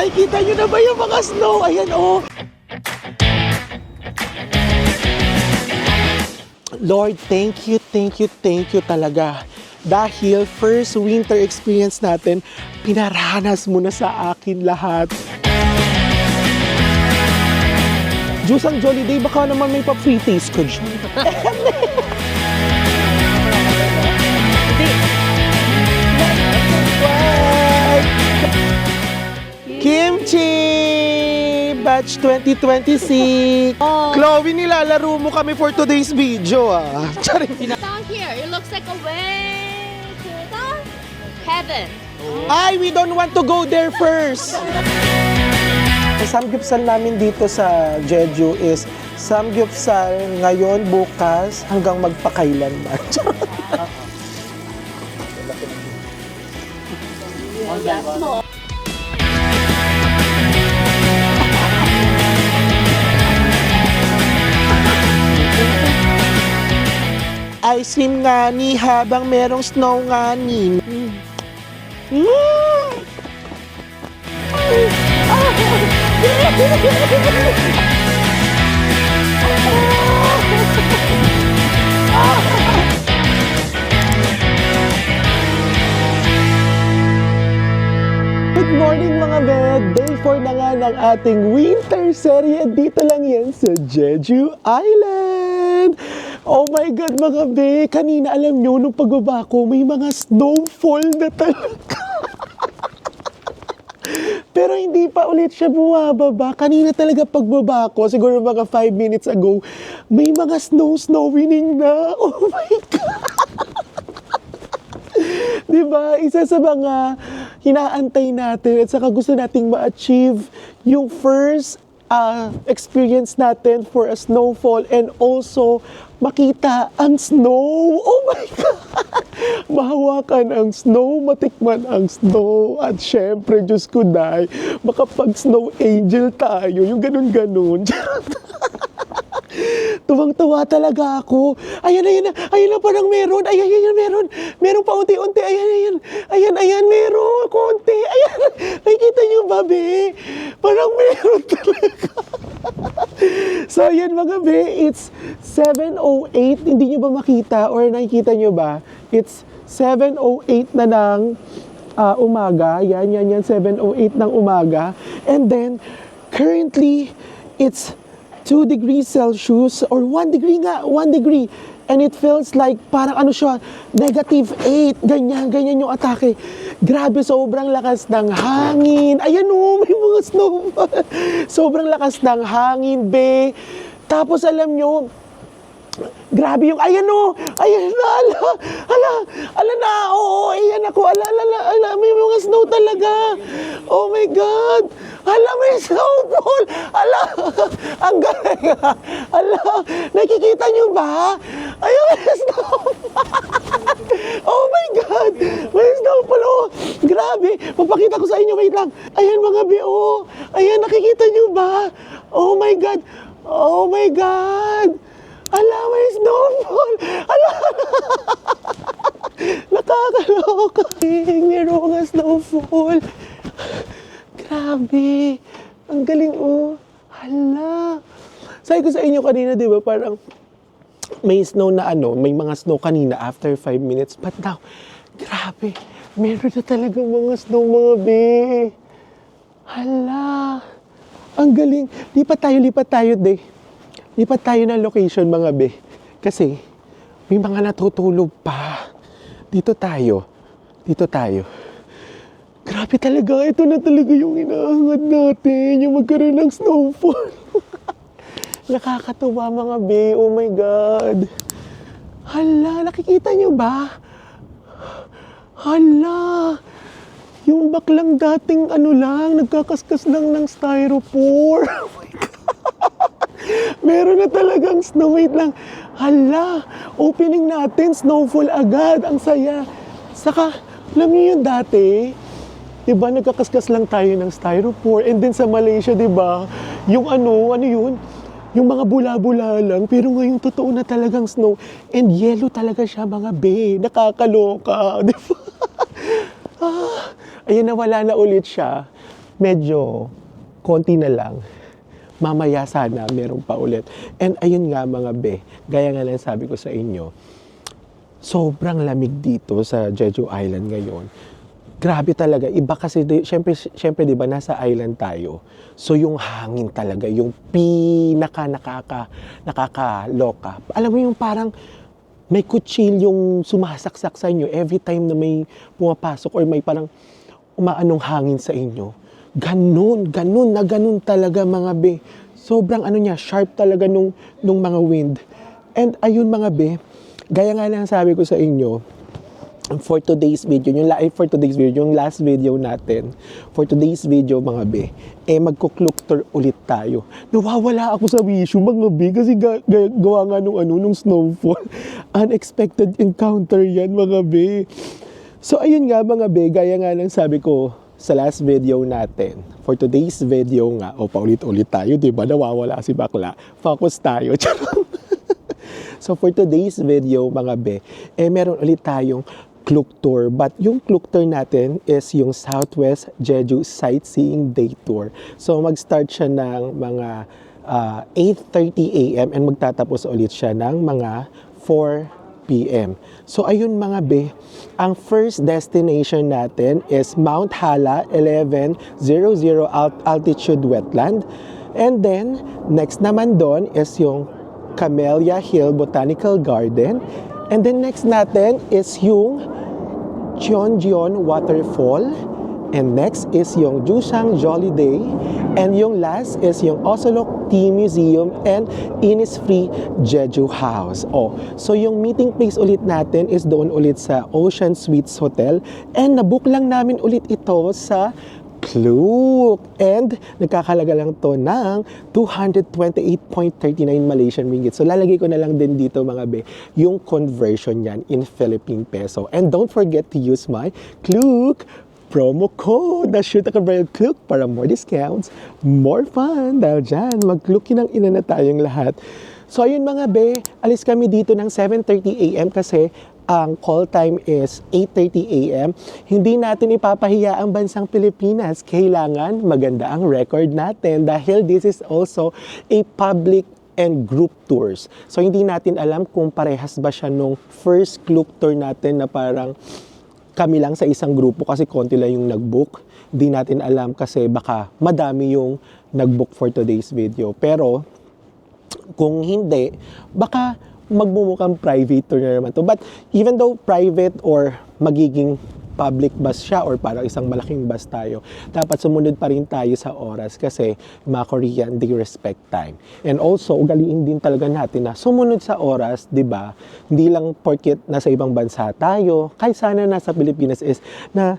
nakikita nyo na ba yung mga snow? Ayan, oh. Lord, thank you talaga. Dahil first winter experience natin, pinaranas mo na sa akin lahat. Diyos ang Jolly Day, baka naman may pa-free taste ko dyan. Kimchi! Batch 2026! Chloe, nilalaro mo kami for today's video, ah. Charing. Down here, it looks like a way to the heaven. Ay, we don't want to go there first! Samgyupsal namin dito sa Jeju is samgyupsal ngayon, bukas, hanggang magpakailanman. Ice cream nga ni habang merong snow nga ni. Good morning mga bed! Day 4 na nga ng ating winter serye. Dito lang yan sa Jeju Island. Oh my God mga be! Kanina alam nyo, nung pagbaba ko, may mga snowfall na talaga. Pero hindi pa ulit siya bumababa. Kanina talaga pagbaba ko, siguro mga 5 minutes ago, may mga snowing na. Oh my God! Diba? Isa sa mga hinaantay natin at saka gusto nating ma-achieve yung first experience natin for a snowfall and also makita ang snow. Oh my God! Mahawakan ang snow, matikman ang snow, at syempre, Diyos ko dahi, makapag-snow angel tayo, yung ganun-ganun. Tuwang-tuwa talaga ako. Ayan na, parang meron. Ayan, meron. Meron pa unti-unti. Ayan, meron. Konti. Ayan, nakikita niyo ba, be? Parang meron talaga. So, ayan mga be, it's 7:08. Hindi niyo ba makita or nakikita niyo ba? It's 7:08 na ng umaga. Yan, 7:08 ng umaga. And then, currently, it's 2 degrees Celsius or 1 degree nga, 1 degree. And it feels like parang ano siya, -8. Ganyan yung atake. Grabe, sobrang lakas ng hangin. Ayan o, may mga snowfall. Sobrang lakas ng hangin, be. Tapos alam nyo, grabe yung, ayan na, ala na, oo, ayan ako, ala, may mga snow talaga. Oh my God, ala, may snowfall, ala, ang galing, ala, nakikita nyo ba? Ayan, may snowfall. Oh my God, may snowfall, oh, grabe, papakita ko sa inyo, wait lang. Ayan mga bi, oh, ayan, nakikita nyo ba? Oh my God, ala, may snowfall! Ala! Nakakaloka! Meron nga snowfall! Grabe! Ang galing, oh! Hala! Sabi ko sa inyo kanina, di ba, parang may snow na may mga snow kanina after 5 minutes. But now, grabe! Meron na talaga mga snow, mga be! Hala! Ang galing! Lipat tayo, de. Lipat tayo ng location mga be. Kasi may mga natutulog pa. Dito tayo. Grabe talaga. Ito na talaga yung inaangad natin. Yung magkaroon ng snowfall. Nakakatuwa mga be. Oh my God. Hala, nakikita nyo ba? Hala. Yung baklang dating nagkakaskas lang ng styrofoam. Oh my God. Meron na talagang snow. Wait lang. Hala, opening natin, snowfall agad. Ang saya. Saka, alam niyo yun dati, diba, nagkakaskas lang tayo ng styrofoam. And then sa Malaysia, diba, yung ano yun? Yung mga bula-bula lang. Pero ngayon, totoo na talagang snow. And yellow talaga siya, mga be. Nakakaloka. Diba? Ayan na, wala na ulit siya. medyo konti na lang. Mamaya sana meron pa ulit. And ayun nga mga be, gaya nga lang sabi ko sa inyo, sobrang lamig dito sa Jeju Island ngayon. Grabe talaga. Iba kasi, syempre di ba, nasa island tayo. So yung hangin talaga, yung nakakaloka. Alam mo yung parang may kutsilyong sumasaksak sa inyo every time na may pumapasok or may parang umaanong hangin sa inyo. Ganun talaga mga be. Sobrang sharp talaga nung mga wind. And ayun mga be, gaya nga lang sabi ko sa inyo, for today's video, yung last video natin, for today's video mga be, magkukluktor ulit tayo. Nawawala ako sa issue mga be, kasi gawa nga nung snowfall. Unexpected encounter yan mga be. So ayun nga mga be, gaya nga lang sabi ko sa last video natin, for today's video nga, paulit-ulit tayo, di ba? Nawawala si bakla. Focus tayo. So for today's video mga be, meron ulit tayong Klook Tour. But yung Klook Tour natin is yung Southwest Jeju Sightseeing Day Tour. So mag-start siya ng mga 8:30 a.m. and magtatapos ulit siya ng mga 4 p.m. So ayun mga be, ang first destination natin is Mount Hala 1100 altitude wetland. And then next naman doon is yung Camellia Hill Botanical Garden. And then next natin is yung Cheonjeon Waterfall. And next is yung Jusang Jolly Day. And yung last is yung Osolok Tea Museum and Innisfree Jeju House. So yung meeting place ulit natin is doon ulit sa Ocean Suites Hotel. And nabook lang namin ulit ito sa Klook. And nagkakalaga lang to ng 228.39 Malaysian ringgit. So lalagay ko na lang din dito mga be, yung conversion yan in Philippine peso. And don't forget to use my Klook promo code na shoot ako by Klook para more discounts, more fun. Dahil dyan, mag-Klookin ang ina na tayong lahat. So ayun mga be, alis kami dito ng 7:30 a.m. kasi ang call time is 8:30 a.m. Hindi natin ipapahiya ang bansang Pilipinas. Kailangan maganda ang record natin dahil this is also a public and group tours. So hindi natin alam kung parehas ba siya nung first Klook Tour natin na parang kami lang sa isang grupo kasi konti lang yung nag-book. Hindi natin alam kasi baka madami yung nag-book for today's video. Pero kung hindi, baka magmumukhang private tour na naman to. But even though private or magiging public bus siya or parang isang malaking bus tayo, dapat sumunod pa rin tayo sa oras kasi mga Korean, they respect time. And also, ugaliin din talaga natin na sumunod sa oras, di ba? Hindi lang porket nasa ibang bansa tayo, kahit sana nasa Pilipinas is na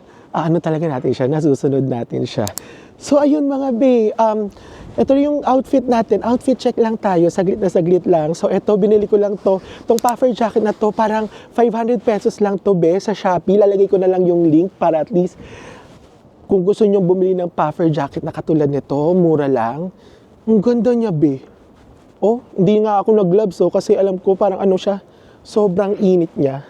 talaga natin siya, nasusunod natin siya. So ayun mga be, ito yung outfit natin. Outfit check lang tayo, saglit na saglit lang. So ito, binili ko lang to. Tong puffer jacket na to, parang 500 pesos lang to be sa Shopee. Lalagay ko na lang yung link para at least kung gusto nyong bumili ng puffer jacket na katulad nito, mura lang. Ang ganda niya be. Hindi nga ako nag-gloves kasi alam ko parang siya, sobrang init niya.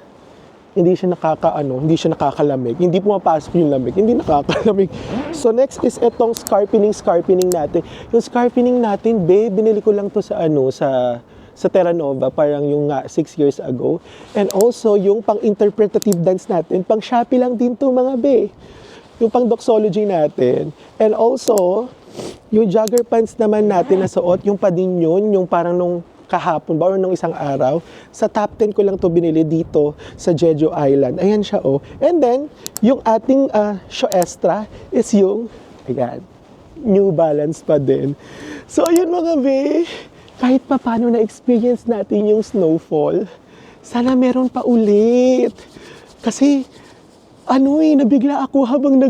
Hindi siya hindi siya nakakalamig. Hindi pumapasok yung lamig, hindi nakakalamig. So next is etong scarpening natin. Yung scarpening natin, be, binili ko lang to sa sa Terra Nova, parang yung 6 years ago. And also, yung pang-interpretative dance natin, pang Shopee lang din to mga be. Yung pang doxology natin. And also, yung jogger pants naman natin na suot, yung pa din yun, yung parang nung kahapon ba or nung isang araw, sa top 10 ko lang to binili dito sa Jeju Island. Ayan siya And then, yung ating show extra is yung, ayan, New Balance pa din. So, ayun mga be, kahit pa paano na-experience natin yung snowfall, sana meron pa ulit. Kasi, nabigla ako habang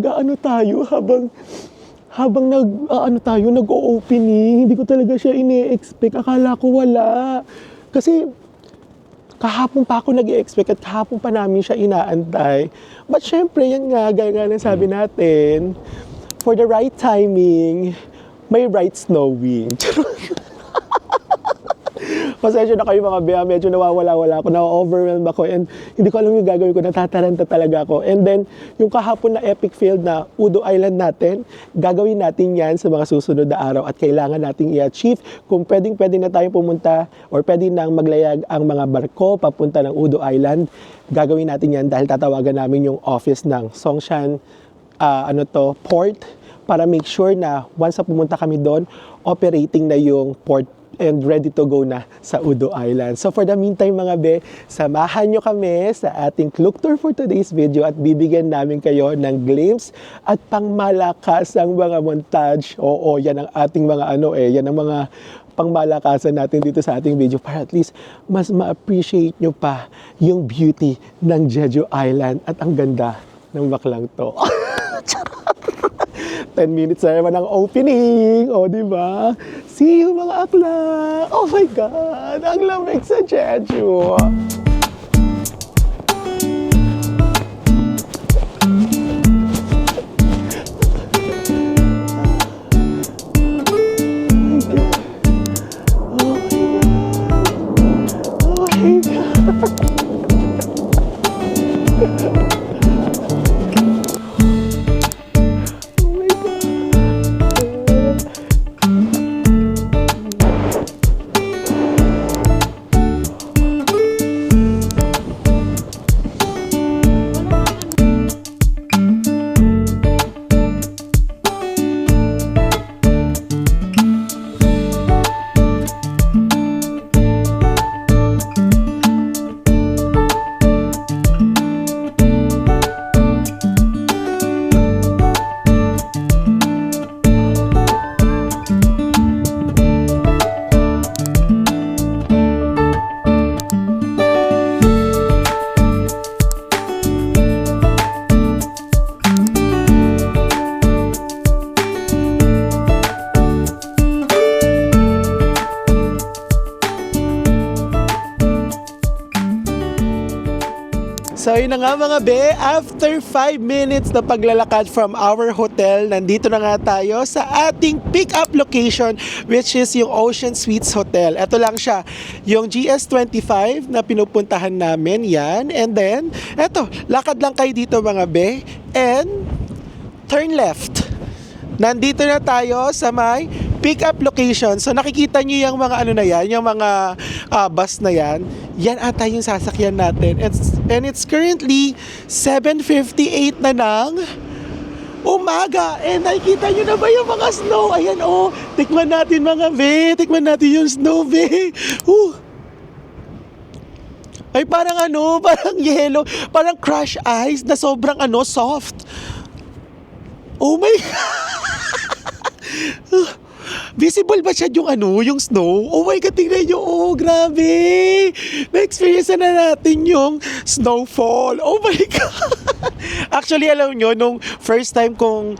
habang nag-o-opening, hindi ko talaga siya ine-expect. Akala ko wala. Kasi kahapon pa ako nag-i-expect at kahapon pa namin siya inaantay. But syempre, yan nga, gaya nga ng sabi natin, for the right timing, may right snowing. Pasensya na kayo mga bea, medyo nawawala-wala ako, na-overwhelm ako, and hindi ko alam yung gagawin ko, natataranta talaga ako. And then, yung kahapon na epic fail na Udo Island natin, gagawin natin yan sa mga susunod na araw at kailangan nating i-achieve. Kung pwede na tayong pumunta or pwede nang maglayag ang mga barko papunta ng Udo Island, gagawin natin yan dahil tatawagan namin yung office ng Songshan port para make sure na once na pumunta kami doon, operating na yung port and ready to go na sa Udo Island. So for the meantime mga be, samahan nyo kami sa ating Klook Tour for today's video at bibigyan namin kayo ng glimpse at pangmalakas ang mga montage. Oo, yan ang ating mga yan ang mga pangmalakasan natin dito sa ating video para at least mas ma-appreciate nyo pa yung beauty ng Jeju Island at ang ganda ng baklang to. 10 minutes na naman ang opening. O, di ba? See you mga akla. Oh my God! Ang lamig sa Jeju. Oh my God! So yun na nga mga be, after 5 minutes na paglalakad from our hotel, nandito na nga tayo sa ating pick-up location, which is yung Ocean Suites Hotel. Ito lang siya, yung GS25 na pinupuntahan namin, yan. And then, eto, lakad lang kayo dito mga be, and turn left. Nandito na tayo sa may pick-up location. So nakikita nyo yung mga na yan, yung mga bus na yan. Yan ata yung sasakyan natin. And it's currently 7:58 na ng umaga. And nakikita nyo na ba yung mga snow? Ayan tikman natin mga be. Tikman natin yung snow be. Ay parang parang yellow. Parang crush ice na sobrang soft. Oh my God! Visible ba siya yung snow? Oh my God, tingnan nyo. Oh, grabe. Na-experience na natin yung snowfall. Oh my God. Actually, alam nyo, nung first time kong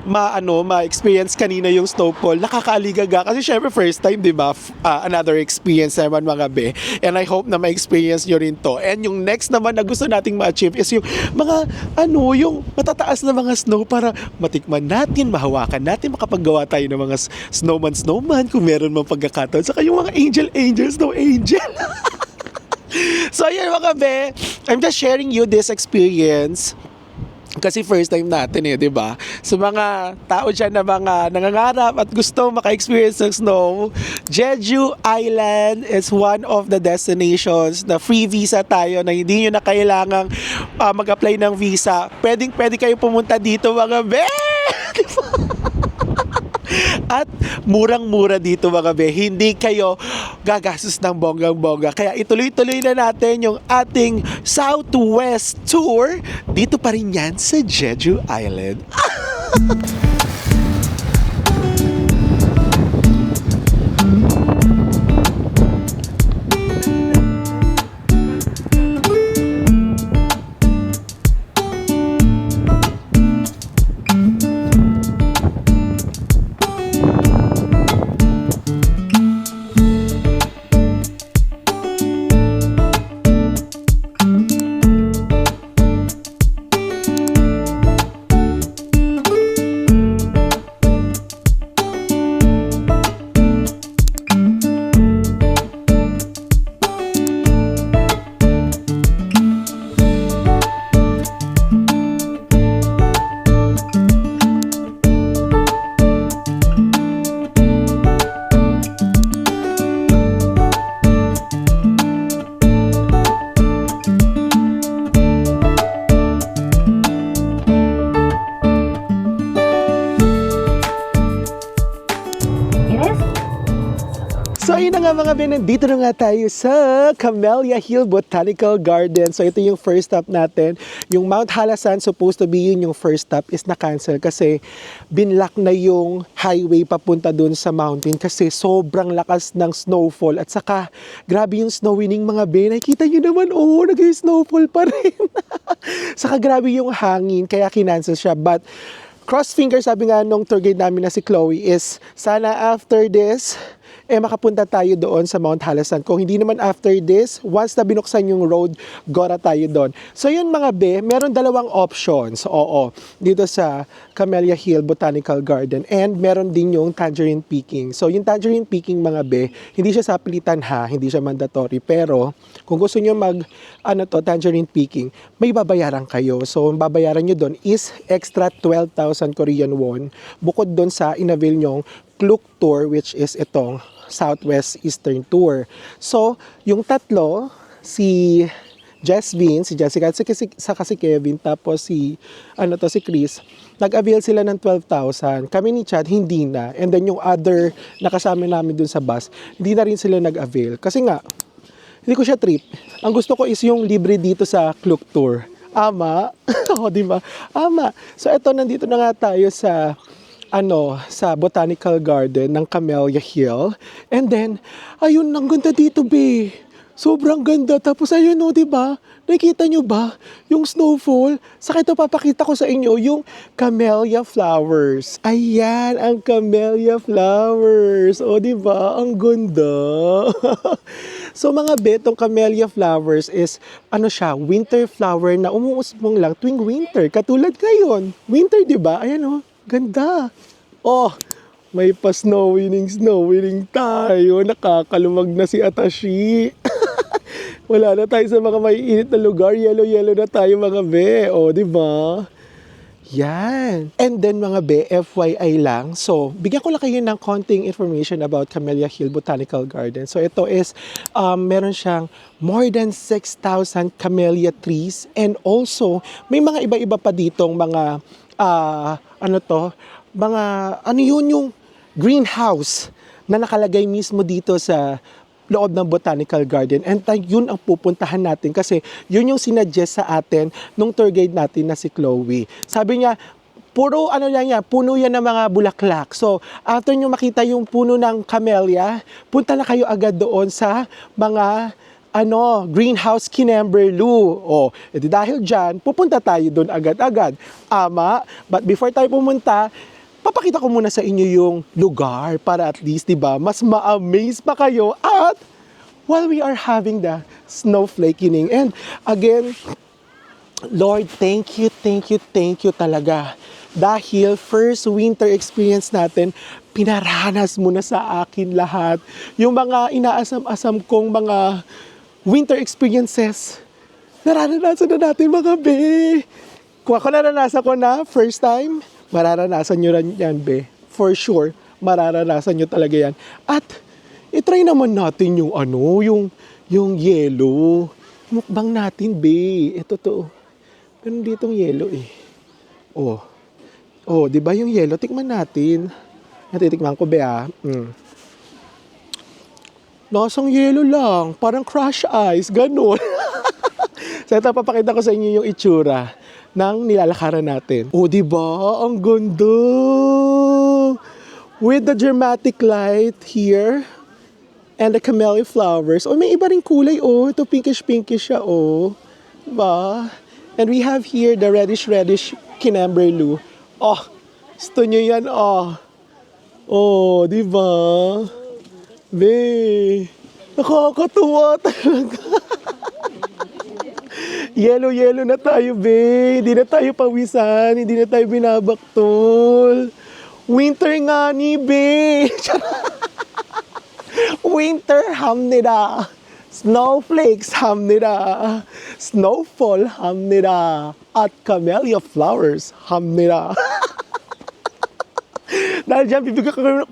ma-experience kanina yung snowfall, nakakaaligaga. Kasi syempre, first time, di ba? Another experience naman mga be. And I hope na ma-experience nyo rin to. And yung next naman na gusto nating ma-achieve is yung mga, yung matataas na mga snow para matikman natin, mahawakan natin, makapaggawa tayo ng mga snowman kung meron mang pagkakataon. Saka yung mga angel, snow angel. So ayun mga be, I'm just sharing you this experience kasi first time natin di ba? Sa mga tao dyan na mga nangangarap at gusto maka-experience ng snow, Jeju Island is one of the destinations na free visa tayo, na hindi nyo na kailangang mag-apply ng visa. Pwede kayo pumunta dito mga be! Diba? At murang-mura dito mga be, hindi kayo gagastos ng bonggang-bongga. Kaya ituloy-tuloy na natin yung ating Southwest Tour. Dito pa rin yan sa Jeju Island. nga mga Ben, nandito na nga tayo sa Camellia Hill Botanical Garden. So ito yung first stop natin. Yung Mount Halasan, supposed to be yun yung first stop, is na-cancel kasi binlock na yung highway papunta dun sa mountain kasi sobrang lakas ng snowfall. At saka, grabe yung snow winning mga Ben. Nakikita nyo naman, nag-snowfall pa rin. Saka grabe yung hangin, kaya kinancel siya. But cross fingers, sabi nga nung tour guide namin na si Chloe, is sana after this, makapunta tayo doon sa Mount Halasan. Kung hindi naman after this, once na binuksan yung road, gora tayo doon. So yun mga be, meron dalawang options. Oo, dito sa Camellia Hill Botanical Garden. And meron din yung tangerine picking. So yung tangerine picking mga be, hindi siya sapilitan ha, hindi siya mandatory. Pero kung gusto nyo tangerine picking, may babayaran kayo. So ang babayaran nyo doon is extra 12,000 Korean won. Bukod doon sa inavail nyong Klook Tour, which is itong Southwest Eastern Tour. So, yung tatlo, si Jasmine, si Jessica, si Kevin, tapos si Chris, nag-avail sila ng 12,000. Kami ni Chad, hindi na. And then yung other nakasama namin dun sa bus, hindi na rin sila nag-avail. Kasi nga, hindi ko siya trip. Ang gusto ko is yung libre dito sa Klook Tour. Ama. O, di ba? Ama. So, eto, nandito na nga tayo sa Botanical Garden ng Camellia Hill. And then, ayun, ang ganda dito, be. Sobrang ganda. Tapos ayun, di ba? Nakikita nyo ba? Yung snowfall. Saka ito, papakita ko sa inyo yung camellia flowers. Ayan, ang camellia flowers. O, di ba? Ang ganda. So, mga betong camellia flowers is, winter flower na umuusbong lang tuwing winter. Katulad ngayon. Winter, di ba? Ayan, ganda. May pa-snow winning tayo. Nakakalumag na si Atashi. Wala na tayo sa mga maiinit na lugar. Yellow na tayo mga be. Di ba? Yan. And then mga be, FYI lang. So, bigyan ko lang kayo ng konting information about Camellia Hill Botanical Garden. So, ito is, meron siyang more than 6,000 camellia trees. And also, may mga iba-iba pa ditong mga, yung greenhouse na nakalagay mismo dito sa loob ng Botanical Garden. And yun ang pupuntahan natin kasi yun yung sinuggest sa atin nung tour guide natin na si Chloe. Sabi niya, puno yan ng mga bulaklak. So, after nyo makita yung puno ng camellia, punta na kayo agad doon sa mga greenhouse kinemberlu. Dahil dyan, pupunta tayo doon agad-agad. But before tayo pumunta, papakita ko muna sa inyo yung lugar para at least, diba, mas ma-amaze pa kayo at while we are having the snowflaking. And again, Lord, thank you talaga. Dahil first winter experience natin, pinaranas mo na sa akin lahat. Yung mga inaasam-asam kong mga winter experiences, naranasan na natin mga be. Kung ako naranasan ko na first time, mararanasan nyo rin yan, be. For sure, mararanasan nyo talaga yan. At, itry naman natin yung yung yellow. Mukbang natin, be. Ito to. Meron ditong yellow, eh. Di ba yung yellow? Tikman natin. Natitikman ko, be, Lasang yellow lang. Parang crush ice. Ganun. So, ito, papakita ko sa inyo yung itsura ng nilalakaran natin. Di ba? Ang ganda! With the dramatic light here and the camellia flowers. May iba ring kulay, Ito pinkish siya, Diba? And we have here the reddish kinemberlu. Gusto nyo yan, diba? Be, nakakatuwa talaga. Yellow na tayo, be. Hindi na tayo pawisan. Hindi na tayo binabaktol. Winter nga ni, be. Winter hamnida. Snowflakes hamnida. Snowfall hamnida. At camellia flowers hamnida. Dahil dyan,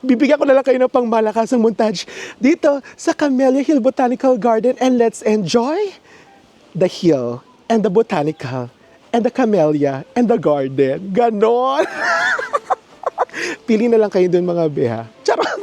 bibigyan ko na lang kayo ng pangmalakasang montage dito sa Camellia Hill Botanical Garden. And let's enjoy the hill and the botanical and the camellia and the garden. Ganon! Pili na lang kayo dun mga beha. Charot!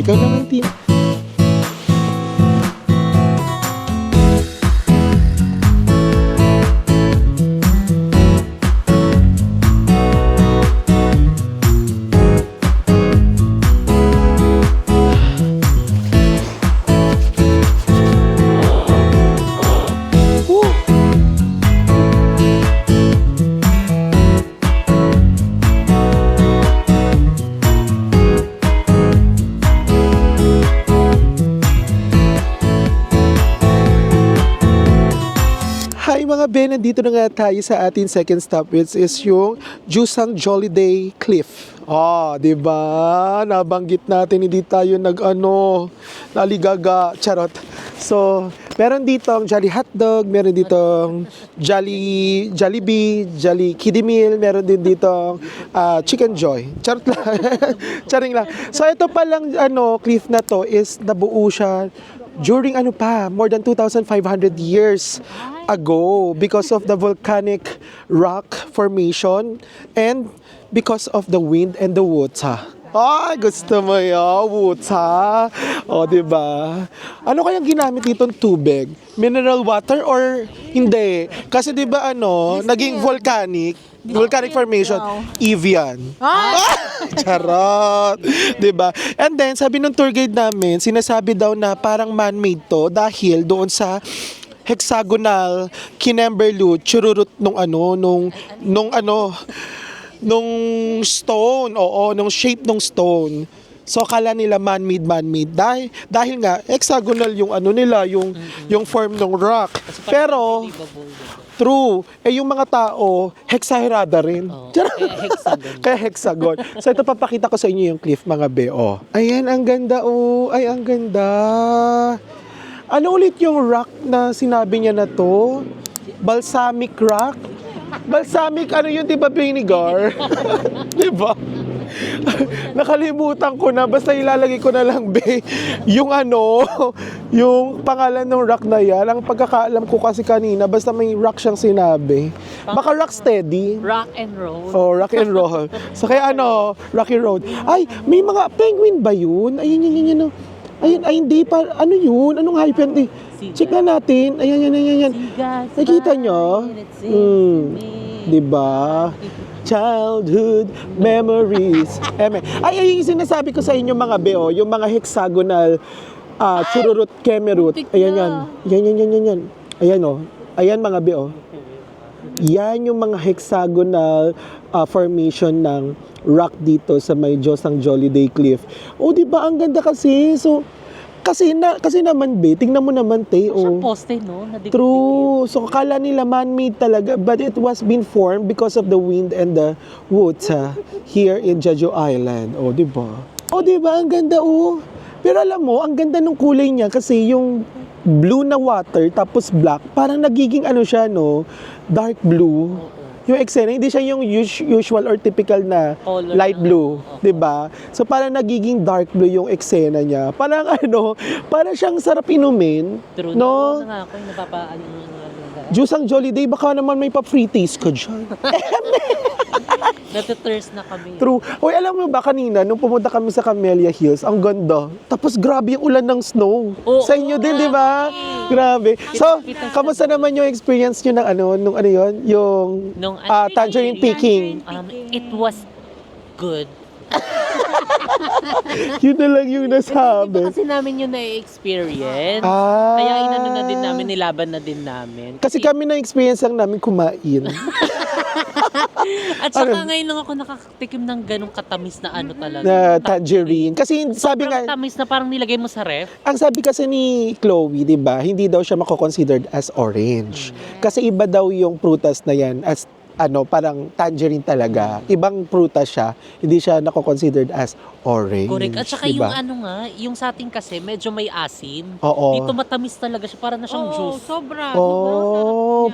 ikaw naman, team. Hi mga Ben, nandito na nga tayo sa ating second stop, which is yung Jusang Joliday Cliff. Di ba? Nabanggit natin, hindi tayo naligaga, charot. So, meron ditong Jolly Hotdog, meron ditong Jollibee, Jolly Kiddie Meal, meron din ditong Chicken Joy. Charot lang. Charing lang. So, ito palang cliff na to is nabuo siya during more than 2,500 years ago because of the volcanic rock formation and because of the wind and the water. Ay, gusto mo yun, water. Diba? Ano kayang ginamit ditong tubig? Mineral water or hindi? Kasi diba naging volcanic formation, Evian. Charot! Diba? And then, sabi nung tour guide namin, sinasabi daw na parang man-made to dahil doon sa hexagonal kinemberlu chururut nung stone, nung shape nung stone. So kala nila man-made dahil nga hexagonal yung nila, yung form ng rock. Pero true, yung mga tao hexaherada rin. Kaya hexagon. So ito papakita ko sa inyo yung cliff mga beo. Ayan, ang ganda Ay, ang ganda. Ano ulit yung rock na sinabi niya na to? Balsamic rock? Balsamic, yun, diba, vinegar? Diba? Nakalimutan ko na, basta ilalagay ko na lang, yung yung pangalan ng rock na yan. Ang pagkakaalam ko kasi kanina, basta may rock siyang sinabi. Baka rock steady. Rock and roll. Rock and roll. So kaya Rocky Road. Ay, may mga penguin ba yun? Ayun. Ayun, hindi pa. Ano yun? Anong hype yan? Check na natin. Ayan. Nakita nyo? Diba? Childhood memories. Ay, yung sinasabi ko sa inyo mga beo, yung mga hexagonal chururut, kemerut. Ayan yan. Ayan Ayan mga beo. Yan yung mga hexagonal formation ng rock dito sa may Jusang Joliday Cliff. Diba? Ang ganda kasi. So, kasi naman, tingnan mo naman, Siya poste, no? True. So, akala nila man-made talaga, but it was been formed because of the wind and the water here in Jeju Island. Diba? Diba? Ang ganda, Pero alam mo, ang ganda ng kulay niya kasi yung blue na water tapos black, parang nagiging siya, dark blue. Yung eksena, hindi siya yung usual or typical na color light blue, 'di ba? So parang nagiging dark blue yung eksena niya. Parang parang siyang sarap inumin, True, no? Ako yung napapaano. Jusang Joliday, baka naman may pa-free taste ka dyan. Nati-thirst na kami. True. Alam mo ba kanina, nung pumunta kami sa Camellia Hills, ang ganda. Tapos grabe yung ulan ng snow. Sa inyo din, di ba? Grabe. So, kamusta naman yung experience nyo ng nung yung tangerine picking? It was good. Yun na lang yung nasabi. Hindi kasi namin yun na-experience. Kaya na din namin, nilaban na din namin. Kasi kami na-experience lang namin kumain. At saka ngayon lang ako nakatikim ng ganong katamis na talaga. Na tangerine. Kasi sabi nga, katamis na parang nilagay mo sa ref. ang sabi kasi ni Chloe, di ba, hindi daw siya mako-considered as orange. Kasi iba daw yung prutas na yan as parang tangerine talaga. Ibang prutas siya, hindi siya nako-considered as orange. Correct. At saka diba? yung yung sa atin kasi, medyo may asim. Oo. Dito matamis talaga siya, para na siyang juice. Sobra.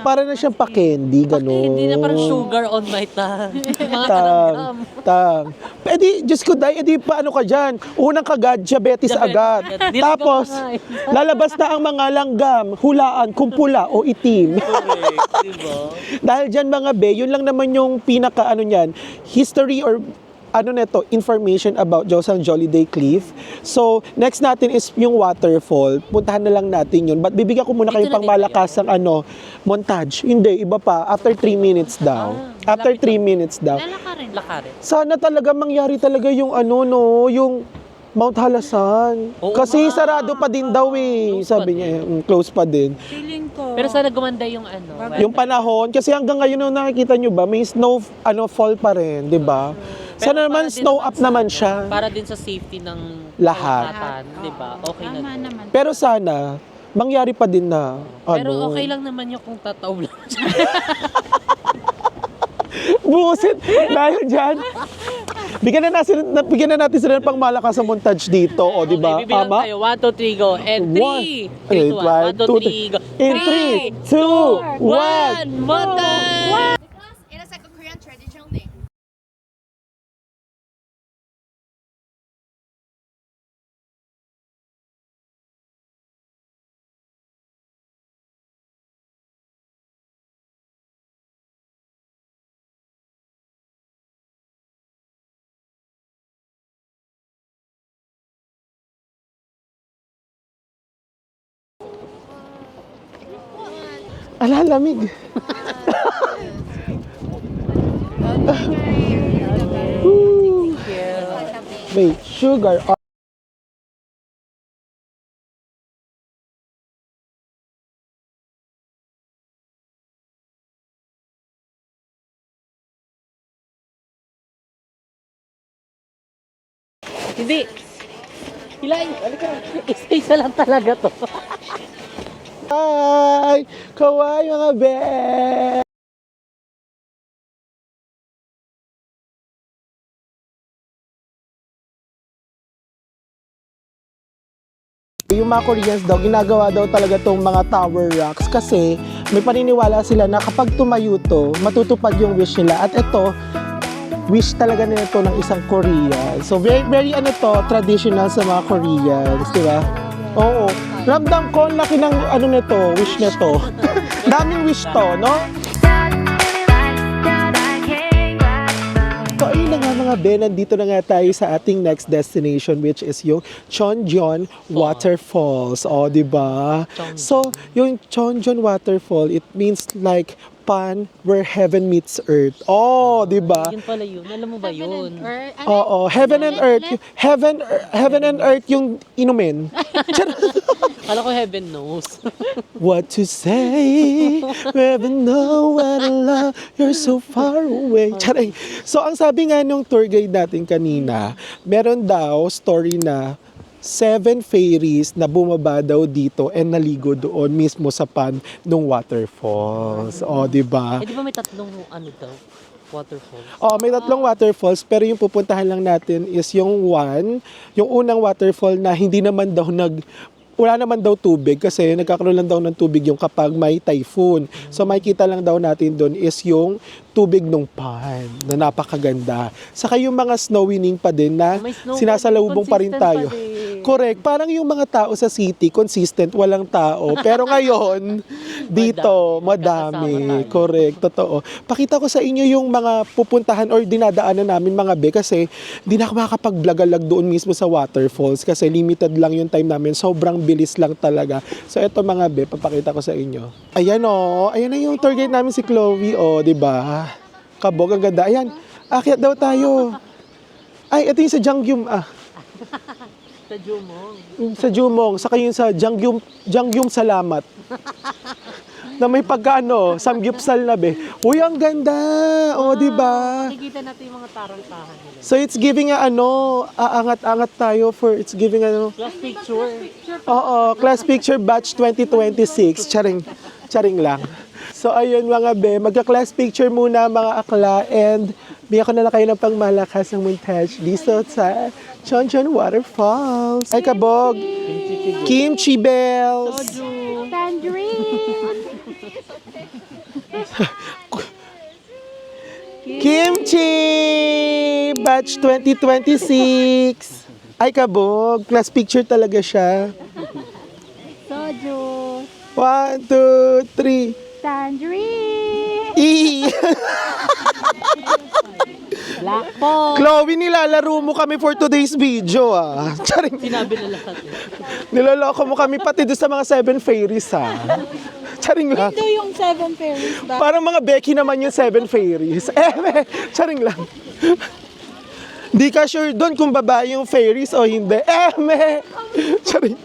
Para na siyang pa-candy, gano'n. Hindi na parang sugar on my tongue. Mga Tang. Diyos ko, paano ka dyan? Unang kagad, diabetes agad. Tapos, lalabas na ang mga langgam, hulaan kung pula o itim. Correct, diba? Dahil dyan mga be, yun lang naman yung pinaka niyan, history or ano neto, information about Josang Jolliday Cliff. So, next natin is yung waterfall. Puntahan na lang natin yun. But bibigyan ko muna Dito kayong na din pangmalakasang montage. Hindi, iba pa. After 3 minutes daw. After 3 minutes daw. Lakarin. Sana talaga mangyari talaga yung yung Mount Halasan. Oo Kasi nga. sarado pa din daw eh. Close pa Sabi niya, close pa din. Feeling ko. Pero sana gumanda yung Yung panahon, kasi hanggang ngayon nung nakikita nyo ba, may snow fall pa rin, di ba? Pero Sana naman para din snow naman up sa naman siya. Para din sa safety ng Lahat. kalahatan, di ba? Okay na Tama din. naman. Pero sana, mangyari pa din na, Pero okay lang naman yung kung tataw lang siya. Buset! Dahil dyan. Bigyan na natin sila ng pangmalakas sa montage dito, o di ba? Okay, bibilang Tama? tayo. 1, 2, 3, go. And 3. 1, 2, 3, go. In 3, 2, 1. 1, montage! Because it is like a Korean traditional thing. Alalamig. Wait, sugar. Hindi. Hilahin. Isa-isa lang talaga to. Hi! Kawai mga be! Yung mga Koreans daw, ginagawa daw talaga tong mga tower rocks kasi may paniniwala sila na kapag tumayo to, matutupad yung wish nila. At ito, wish talaga nila to ng isang Korean. So very traditional sa mga Koreans, di ba? Oo. Ramdam ko, laki ng nito, wish nito. Daming wish to, no? So ayun na nga mga Ben, nandito na nga tayo sa ating next destination which is yung Chonjon Waterfalls. O, di ba? So, yung Chonjon Waterfall, it means like pan where heaven meets earth. Oh, di ba? Yun pala yun. Alam mo ba yun? Oo, heaven and earth. Heaven and earth yung inumin. Kala ko heaven knows. What to say? Never know what I love. You're so far away. Charay. So, ang sabi nga nung tour guide natin kanina, meron daw story na 7 fairies na bumaba daw dito and naligo doon mismo sa pan ng waterfalls. O, di ba? Eh, di ba may tatlong daw? Waterfalls. Oh, may 3 waterfalls pero yung pupuntahan lang natin is yung unang waterfall na hindi naman daw wala naman daw tubig kasi nagkakaroon lang daw ng tubig yung kapag may typhoon. So makikita lang daw natin doon is yung tubig ng pan na napakaganda. Saka yung mga snowing pa din na May snow sinasalubong pa rin consistent tayo. pa din. Correct. Parang yung mga tao sa city, consistent, walang tao. Pero ngayon, dito, madami. Magkakasama tayo. Correct. Totoo. Pakita ko sa inyo yung mga pupuntahan or dinadaanan namin mga be kasi di na ako makakapag-vlog doon mismo sa waterfalls kasi limited lang yung time namin. Sobrang bilis lang talaga. So eto mga be, papakita ko sa inyo. Ayan o. Ayan na yung tour guide namin si Chloe o, di ba? Kabog, ang ganda. Ayan. Akyat daw tayo. Ay, ito yung sa Jangyum Sa Jumong. sa Jumong, saka yung sa Jangyum Salamat. Na may samgyupsal na be. Uy, ang ganda! O, di ba? Nakikita natin yung mga tarangkahan nila. So, it's giving aangat-angat tayo it's giving Last picture. oo, class picture batch 2026. Charing lang. So, ayun mga be, magka-class picture muna mga akla and bigyan ko na lang kayo ng pangmalakas ng montage dito sa Chonjon Waterfalls. Ay, kabog! Kimchi bells! Kimchi! Batch 2026! Ay, kabog! Class picture talaga siya. Soju. 1, 2, 3. Tangerine. E! Black po. Chloe, nilalaro mo kami for today's video, ah. Charing. Sinabi na lahat eh. Niloloko mo kami pati doon sa mga 7 fairies, ha. Charing lang. Ito yung 7 fairies ba? Parang mga Becky naman yung 7 fairies. Charing lang. Di ka sure doon kung babae yung fairies o hindi. Charing.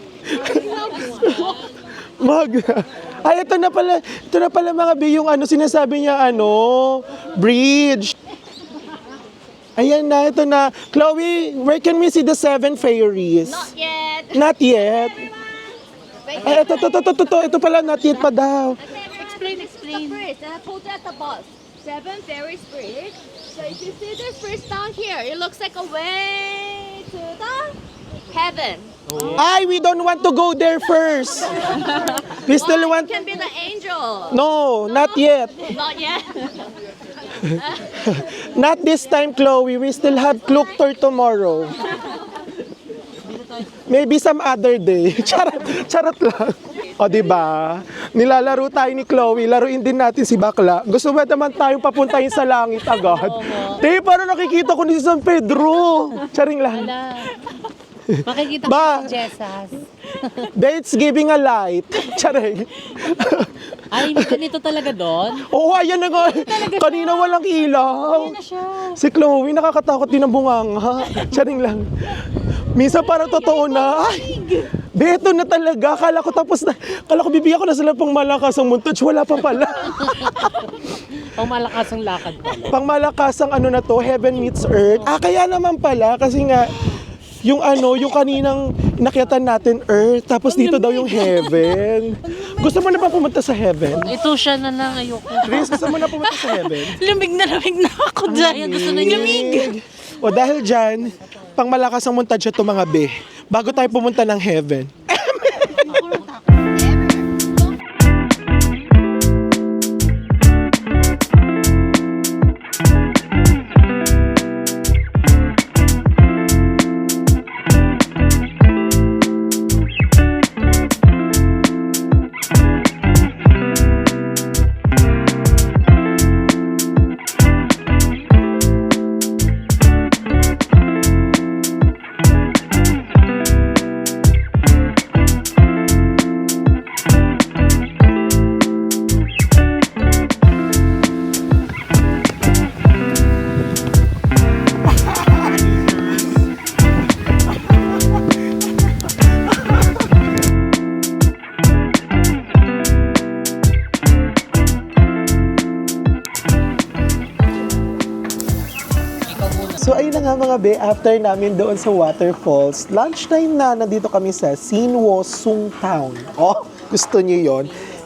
Ay, ito na pala mga B, yung ano, sinasabi niya, bridge. Ayan na, ito na. Chloe, where can we see the 7 fairies? Not yet. Not yet. Ay, ito pala, not yet pa daw. Explain. The bridge. I told you at the bus. 7 fairies bridge. So if you see this bridge down here, it looks like a way to the heaven. Ay, we don't want to go there first. We still It want... can be the angel. No, not yet. Not yet. Not this time, Chloe. We still have Cloak Tour tomorrow. Maybe some other day. Charot lang. O, diba? Nilalaro tayo ni Chloe. Laruin din natin si Bakla. Gusto ba naman tayong papuntahin sa langit agad? Di, parang nakikita ko ni San Pedro. Charing lang. Makikita Ba? ko si Jessas. It's giving a light. Charing. Ay, ganito talaga doon? Oo, ayan na nga. Kanina walang ilaw. Si Chloe, nakakatakot din ang bunganga. Charing lang. Minsan parang totoo na. Ay, beto na talaga. Kala ko tapos na. Kala ko bibigyan ko na sila pang malakas ang montage. Wala pa pala. Pang malakas ang lakad pala. Pang malakas ang ano na to, Heaven Meets Earth. Kaya naman pala. Kasi nga, yung kaninang nakita natin Earth, tapos dito daw yung Heaven. Gusto mo na ba pumunta sa Heaven? Ito siya na lang, ayoko. Grace, gusto mo na pumunta sa Heaven? Lamig na ako dyan. Gusto na lamig. O dahil dyan, pang malakas ang montage ito mga be. Bago tayo pumunta ng Heaven. So ayun na nga mga be, after namin doon sa waterfalls, lunchtime na, nandito kami sa Sinwo Sung Town. Oh, gusto niyo yon?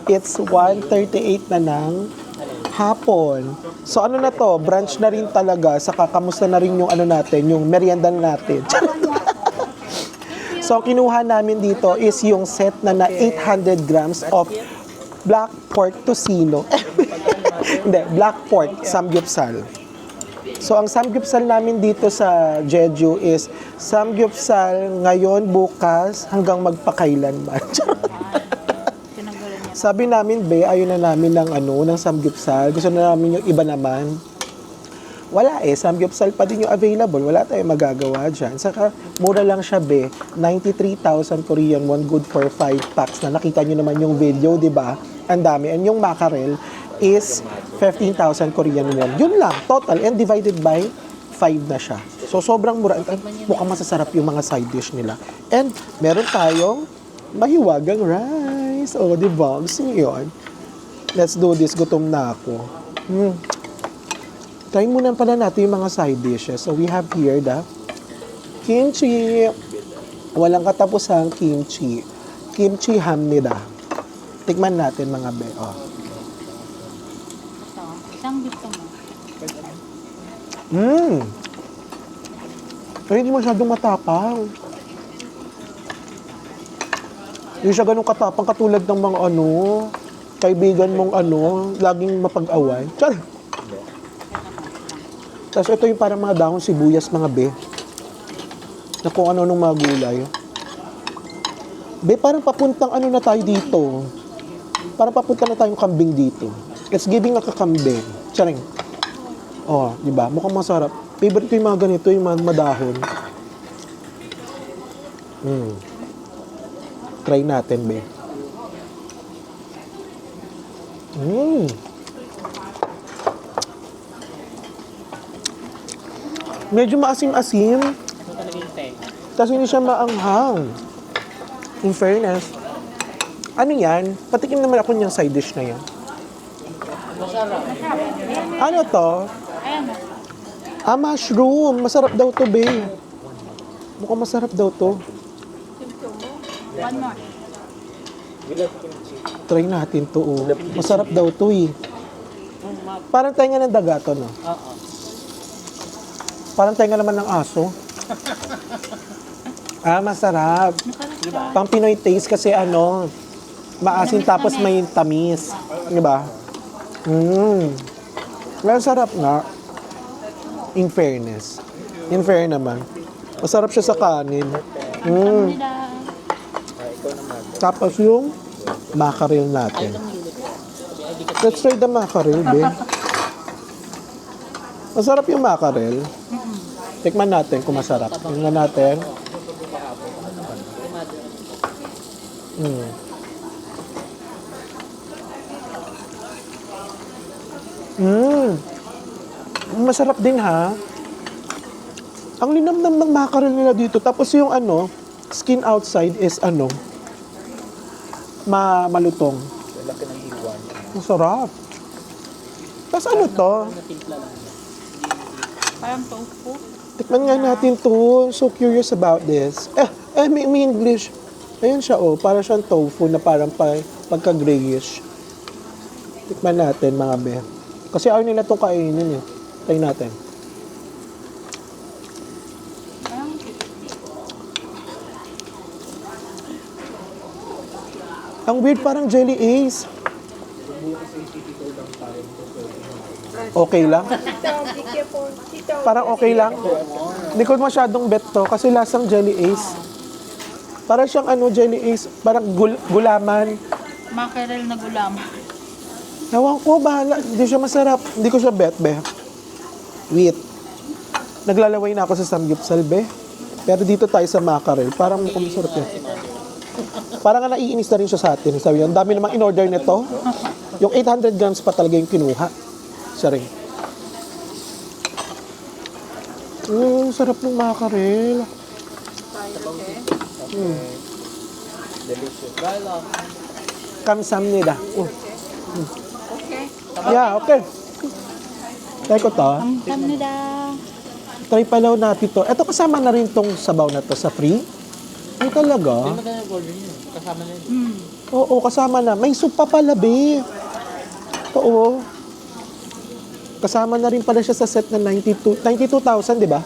It's 1:38 na ng hapon. So ano na to, brunch na rin talaga, saka kamusta na rin yung ano natin, yung merienda natin. So kinuha namin dito is yung set na 800 grams of black pork tocino. Hindi, black pork samgyupsal. So ang samgyupsal namin dito sa Jeju is samgyupsal ngayon, bukas, hanggang magpakailanman. Sabi namin, be, ayun na namin ng samgyupsal. Gusto na namin yung iba naman. Wala samgyupsal pa din yung available. Wala tayong magagawa dyan. Saka mura lang siya, be. 93,000 Korean won, good for 5 packs. Na nakita nyo naman yung video, di ba? Ang dami. And yung mackerel is 15,000 Korean won. Yun lang, total. And divided by 5 na siya. So, sobrang mura. Mukhang masasarap yung mga side dish nila. And meron tayong mahiwagang rice. O, di ba? Gusto nyo yun? Let's do this. Gutom na ako. Try muna pala natin yung mga side dishes. So, we have here the kimchi. Walang katapusang kimchi. Kimchi hamnida. Tikman natin mga be. Oh. Ay, hindi masyadong matapang. Hindi siya ganun katapang katulad ng mga kaibigan mong laging mapag-away. Char! Tapos ito yung parang mga dahon sibuyas, mga be. Na kung ano nung mga gulay. Be, parang papuntang na tayo dito. Parang papunta na tayong kambing dito. It's giving a kakambing. Charing. Oh, di ba? Mukhang masarap. Favorite ko yung mga ganito, yung mga madahon. Try natin, be. Medyo maasim-asim. Tapos hindi siya maanghang. In fairness. Ano yan? Patikim naman ako niyang side dish na yan. Ano to? Mushroom. Masarap daw to, be. Mukhang masarap daw to. One more. Try natin to, oh. Masarap daw to, eh. Parang tenga ng daga to, no? Oo. Parang tenga naman ng aso. Masarap. Pang Pinoy taste kasi maasin tapos may tamis. Di ba? Well, sarap nga. In fairness. In fair naman. Masarap siya sa kanin. Tapos yung mackerel natin. Let's try the mackerel, be. Masarap yung mackerel. Tikman natin kung masarap. Tingnan natin. Masarap din, ha? Ang linamnam ng mackerel nila dito. Tapos yung skin outside is malutong. Masarap. Tapos ano to? Parang tofu. Tikman nga natin to. So curious about this. May English. Ayun siya, oh. Para siyang tofu na parang pagka-grayish. Tikman natin, mga be. Kasi ayaw nila itong kainin, eh. Try natin. Ang weird, parang jelly ace. Okay lang? Parang okay lang? Hindi ko masyadong bet to kasi lasang jelly ace. Parang siyang jelly ace, parang gulaman. Mackerel na gulaman. Ewan ko, bahala. Hindi siya masarap. Hindi ko siya bet, be. Wait. Naglalaway na ako sa samgyupsal, be. Pero dito tayo sa mackerel. Parang mukhang masarap yan. Parang nga naiinis na rin siya sa atin. Sabi yun, ang dami namang in-order nito. Yung 800 grams pa talaga yung kinuha. Sorry. Sarap ng mackerel. Delicious. Kamsamnida. Okay. Yeah, okay. Try ko to. Kamnida. Try palaw natin to. Ito kasama na rin tong sabaw na to sa free. Ay talaga? Kasama na yun. Oo, kasama na. May soup pa pala, be. Oo. Kasama na rin pala siya sa set na 92,000, di ba?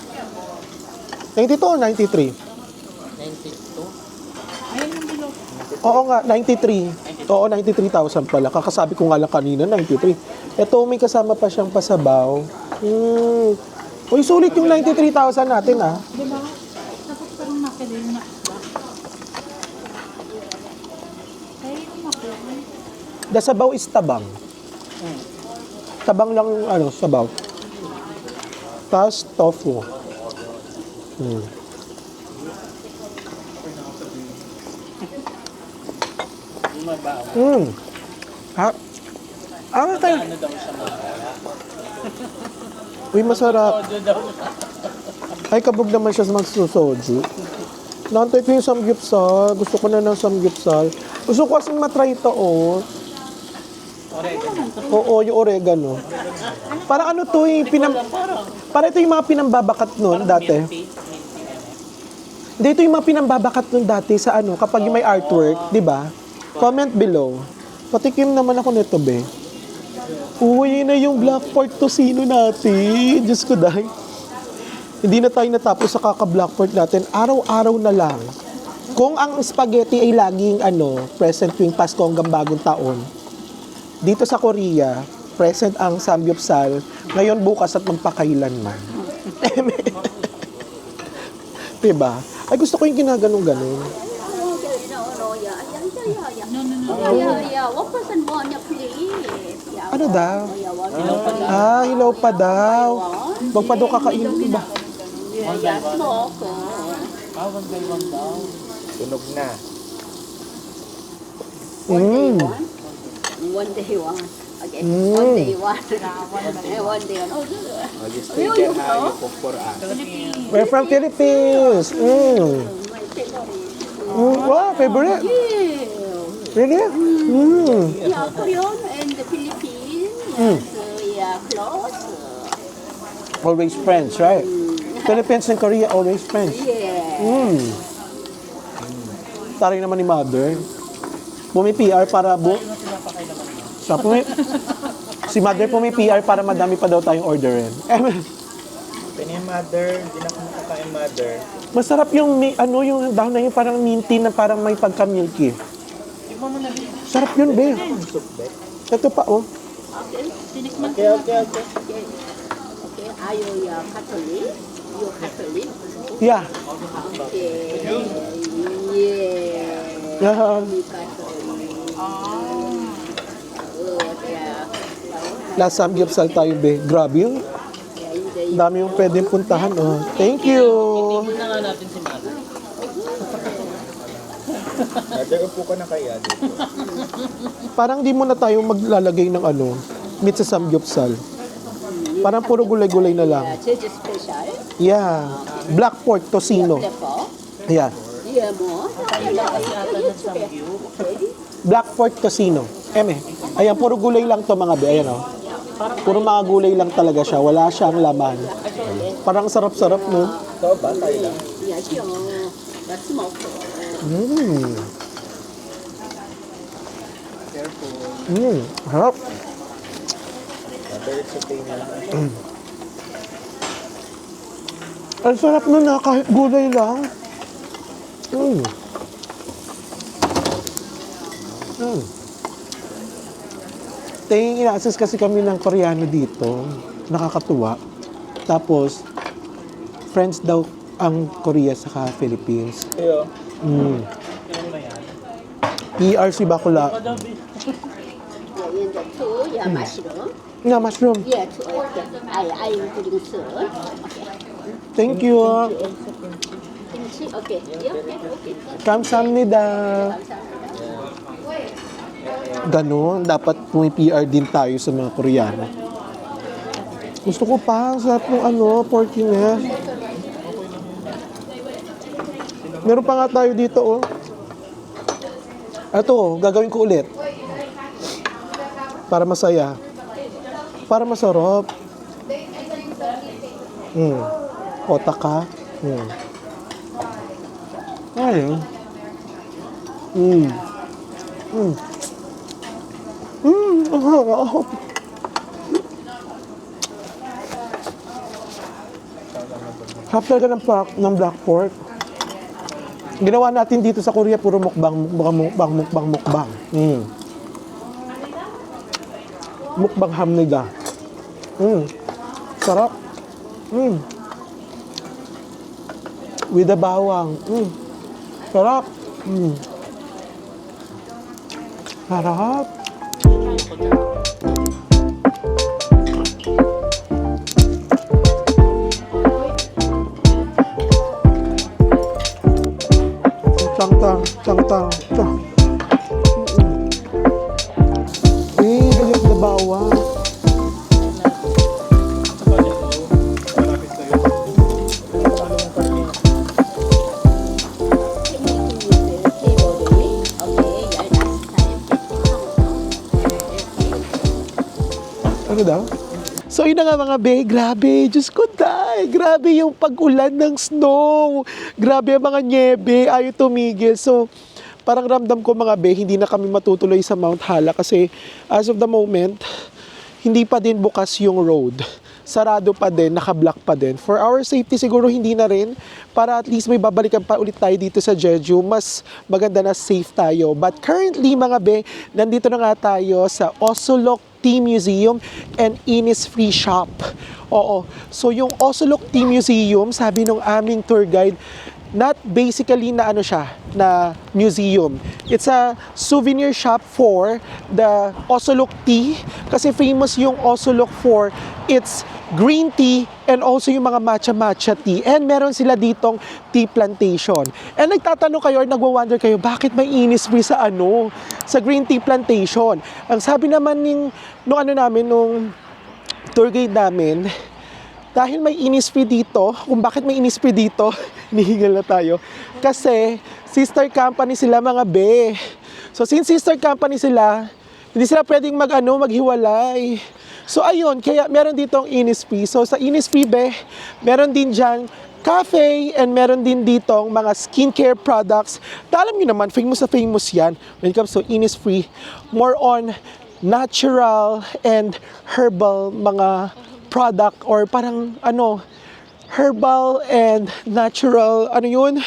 92 or 93? 92? Ayun yung below. Oo nga, 93. Oo, 93,000 pala. Kakasabi ko nga lang kanina, 93. Ito, may kasama pa siyang pasabaw. Uy, sulit yung 93,000 natin, ah. Diba? Tapos parang mackerel na. Kaya yung mackerel. The sabaw is tabang. Tabang lang, sabaw. Tapos, tofu. Okay. Uy, masarap. Ay, kabog naman siya sa magsusoju. Nantay ko yung samgyupsal. Gusto ko na ng samgyupsal. Gusto ko kasing matry ito, oh. Oo, yung oregano. Parang ano to, parang ito yung mga pinambabakat nun dati. Dito yung mga pinambabakat nun dati sa kapag may artwork, di ba? Comment below. Patikim naman ako nito, be. Uy, yun na yung Black Pork Tocino natin. Diyos ko, dahil. Hindi na tayo natapos sa kaka-Black Pork natin. Araw-araw na lang. Kung ang spaghetti ay laging present tuwing Pasko hanggang Bagong Taon, dito sa Korea, present ang samgyupsal, ngayon, bukas at magpakailanman. Diba? Ay, gusto ko yung ginaganong-ganon. No. Yeah, 1 person more, yeah, please. Yeah. Ano Ano daw? Hilaw pa daw. Wag pa daw kakainin iba. One by one daw. Tunog na. One day one. Okay. Mm. One day one. One day one. Oh, you stay there ha, you cook for us. We're from Philippines. My favorite. Wow, favorite? Yeah. Really? Yeah, Korean and the Philippines. Yeah, close. Always friends, right? Philippines and Korea, always friends. Yeah. Taray naman ni Mother. Pumi-PR para si Mother pumi-PR para madami pa daw tayong orderin. Pwede yung mother, hindi na ako makakain mother. Masarap yung yung dahon na yun parang minty na parang may pagka-milky. Sarap yun, be. Ito pa, oh. Okay. Okay. Are you Catholic? You Catholic? Yeah. Okay. Yeah. Yeah. You Catholic. Yeah. Last samgyupsal tayo, be. Grabe yun. Dami yung pwedeng puntahan, oh. Thank you. Tingnan na nga natin si Mother. Mother, upo ka na kaya dito. Parang di mo na tayo maglalagay ng meat sa samgyupsal. Parang puro gulay-gulay na lang. Jeju special. Yeah. Black pork tocino. Therefore, Yeah. yeah, more. Black pork tocino. Ayan, puro gulay lang to mga be. Ayan, oh. Puro mga gulay lang talaga siya. Wala siyang laman. Parang sarap-sarap, no? Ito ba? Tayo lang. Yeah, that's more. Harap. Mother, it's okay na. Ang sarap nun na kahit gulay lang. Tayong ina-assess kasi kami ng Koreano dito. Nakakatuwa. Tapos, friends daw ang Korea sa Philippines. Ayo. PR si Bakula. Yeah, in the two, yeah, mushroom. Na mushroom. Yeah, two. Okay. I including soon. Okay. Thank you. Kimchi. Okay. Yeah, okay. Kamsahamnida. Ganon, dapat pumi-PR din tayo sa mga Koreano. Gusto ko pa, sarap ng porky niya. Meron pa nga tayo dito, oh. Ito, gagawin ko ulit. Para masaya. Para masarap. Otak ka. Ayun. Ang harap. Harap talaga ng black pork. Ginawa natin dito sa Korea, puro mukbang. Mukbang hamnida. Sarap. With the bawang. Sarap. Sarap. Tang. Galit na bawang. Ano daw? So yun na nga mga be, grabe, Diyos ko day, grabe yung pag-ulan ng snow, grabe ang mga nyebe, ayaw tumigil. So parang ramdam ko mga be, hindi na kami matutuloy sa Mount Hala kasi as of the moment, hindi pa din bukas yung road. Sarado pa din, naka-block pa din. For our safety siguro hindi na rin, para at least may babalikan pa ulit tayo dito sa Jeju, mas maganda na safe tayo. But currently mga be, nandito na nga tayo sa Osolok Tea Museum and Innisfree Shop. Oo. So yung Osolok Tea Museum, sabi nung aming tour guide, not basically na ano siya, na museum. It's a souvenir shop for the Osolok tea kasi famous yung Osolok for its green tea and also yung mga matcha tea. And meron sila ditong tea plantation. And nagtatanong kayo or nagwa-wonder kayo, bakit may Innisfree sa sa green tea plantation? Ang sabi naman nung tour guide namin, dahil may Innisfree dito, kung bakit may Innisfree dito, nihingal na tayo. Kasi sister company sila mga be. So since sister company sila, hindi sila pwedeng maghiwalay. So ayun, kaya meron ditong Innisfree. So sa Innisfree be, meron din dyan cafe and meron din ditong mga skincare products. Alam nyo naman, famous na famous yan when it comes to Innisfree. More on natural and herbal mga product or parang herbal and natural, yun?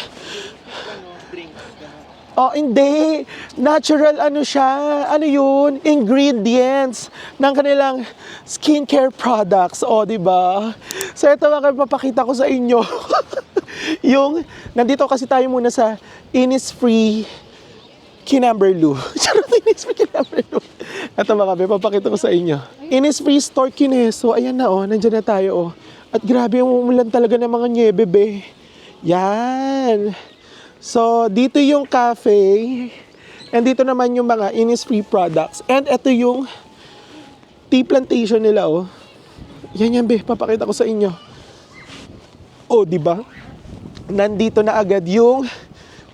Oh, hindi. Natural siya. Yun? Ingredients ng kanilang skincare products. O, di ba? So, ito papakita ko sa inyo. Nandito kasi tayo muna sa Innisfree Kinamberloo. Charot, Innisfree Kinamberloo. Ito papakita ko sa inyo. Innisfree Store Kineso. Ayan na, nandiyan na tayo, At grabe, umulan talaga ng mga nyebe, be. Yan. So, dito yung cafe. And dito naman yung mga Innisfree products. And ito yung tea plantation nila, Yan, be. Papakita ko sa inyo. Di ba? Nandito na agad yung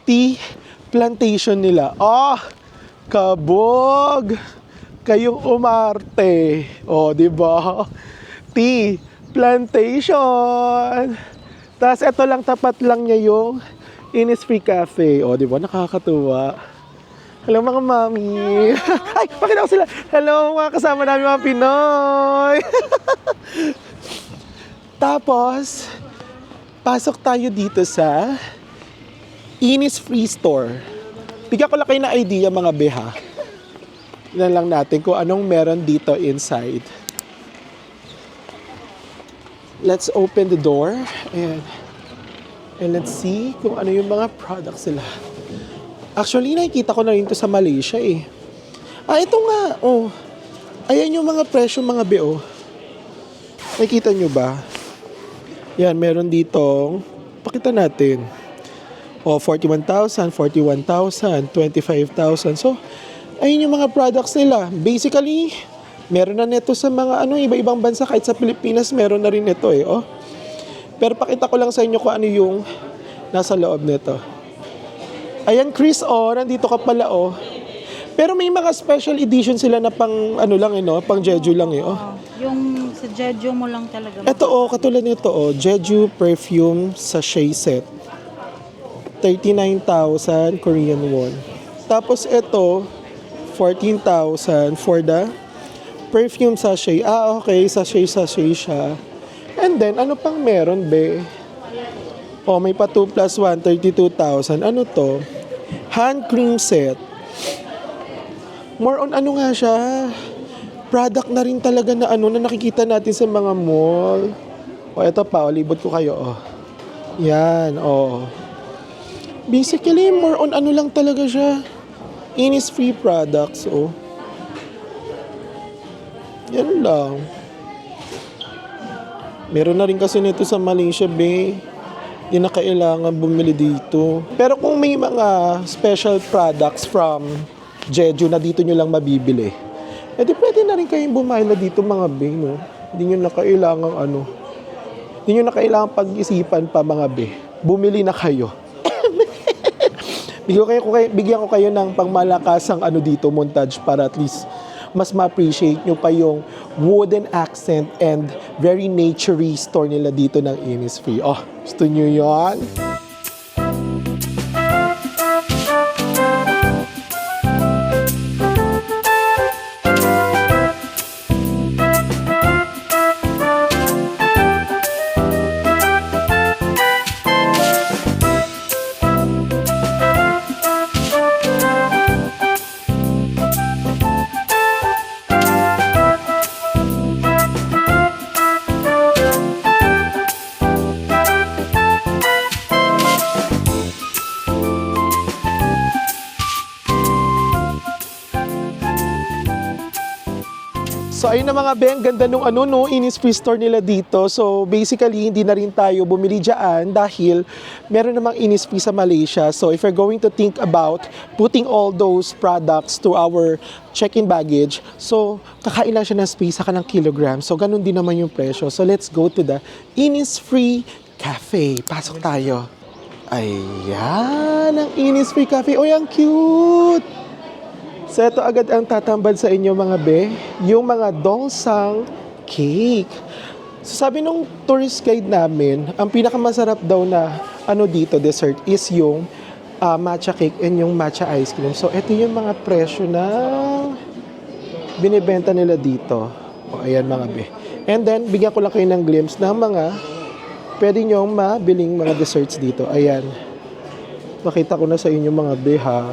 tea plantation nila. Kabog! Kayong umarte. Di ba? Tea plantation. Tapos ito lang, tapat lang niya yung Innisfree Cafe. Di ba? Nakakatuwa. Hello mga mami. Ay, pakita ko sila. Hello mga kasama namin mga Pinoy. Tapos, pasok tayo dito sa Innisfree Store. Bigyan ko lang kayo na idea mga beha. Tignan lang natin kung anong meron dito inside. Let's open the door and let's see kung ano yung mga products sila. Actually, nakikita ko na rin ito sa Malaysia ito nga. Ayan yung mga presyo mga be. Nakikita nyo ba? Yan, meron ditong, pakita natin. 41,000, 41,000, 25,000. So, ayun yung mga products nila. Basically, meron na nito sa mga iba-ibang bansa. Kahit sa Pilipinas, meron na rin ito Pero pakita ko lang sa inyo kung ano yung nasa loob nito. Ayan, Chris, nandito ka pala, Pero may mga special edition sila na pang pang Jeju lang Yung sa Jeju mo lang talaga. Ito katulad nito Jeju perfume sachet set. 39,000 Korean won. Tapos ito 14,000 for the perfume sachet. Okay, sachet siya. And then ano pang meron be? May pa 2 plus 1, 32,000. Ano to? Hand cream set. More on nga siya? Product na rin talaga na na nakikita natin sa mga mall. Ito pa, libot ko kayo, Yan, Basically, more on lang talaga siya. Innisfree products, Yan lang. Meron na rin kasi nito sa Malaysia, be. Hindi na kailangan bumili dito. Pero kung may mga special products from Jeju na dito nyo lang mabibili, di pwede na rin kayong bumayla dito mga be, Hindi nyo na kailangan Hindi nyo na kailangan pag-isipan pa mga be. Bumili na kayo. Bigyan ko kayo ng pangmalakasang dito montage para at least mas ma-appreciate nyo pa yung wooden accent and very naturey store nila dito ng Innisfree. Gusto nyo yan? ayun na mga Ben, ganda nung Innisfree store nila dito. So basically, hindi na rin tayo bumili dyan dahil meron namang Innisfree sa Malaysia. So if you're going to think about putting all those products to our check-in baggage, so kakain lang siya ng space saka ng kilogram. So ganun din naman yung presyo. So let's go to the Innisfree Cafe. Pasok tayo. Ayan, ang Innisfree Cafe. Oy, ang cute! So ito agad ang tatambad sa inyo mga be, yung mga donsang cake. So sabi nung tourist guide namin, ang pinakamasarap daw na dito, dessert, is yung matcha cake and yung matcha ice cream. So ito yung mga presyo na binibenta nila dito. O ayan mga be. And then, bigyan ko lang kayo ng glimpse ng mga pwede nyong mabiling mga desserts dito. Ayan. Makita ko na sa inyo mga be ha.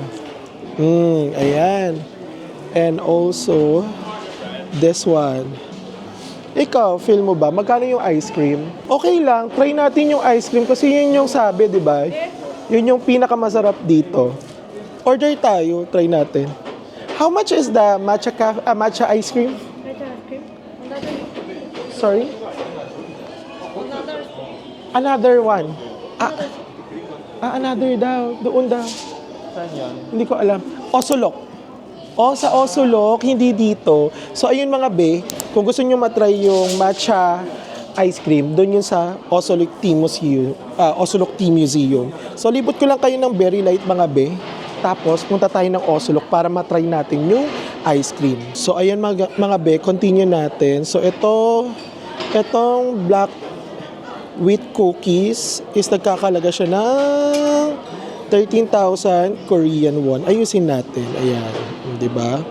Ayan. And also, this one. Ikaw, feel mo ba? Magkano yung ice cream? Okay lang, try natin yung ice cream kasi yun yung sabi, di ba? Yun yung pinakamasarap dito. Order tayo, try natin. How much is the matcha ice cream? Sorry? Another one. Another daw. Doon daw. Saan yan? Hindi ko alam. Osolok. Sa Osolok, hindi dito. So, ayun mga be, kung gusto nyo matry yung matcha ice cream, doon yun sa Osolok Tea Museum. Osolok Tea Museum. So, libot ko lang kayo ng very light mga be. Tapos, punta tayo ng Osolok para matry natin yung ice cream. So, ayun mga be, continue natin. So, itong black wheat cookies is nagkakalaga siya ng 13,000 Korean won. Ayusin natin. Ayan. Diba?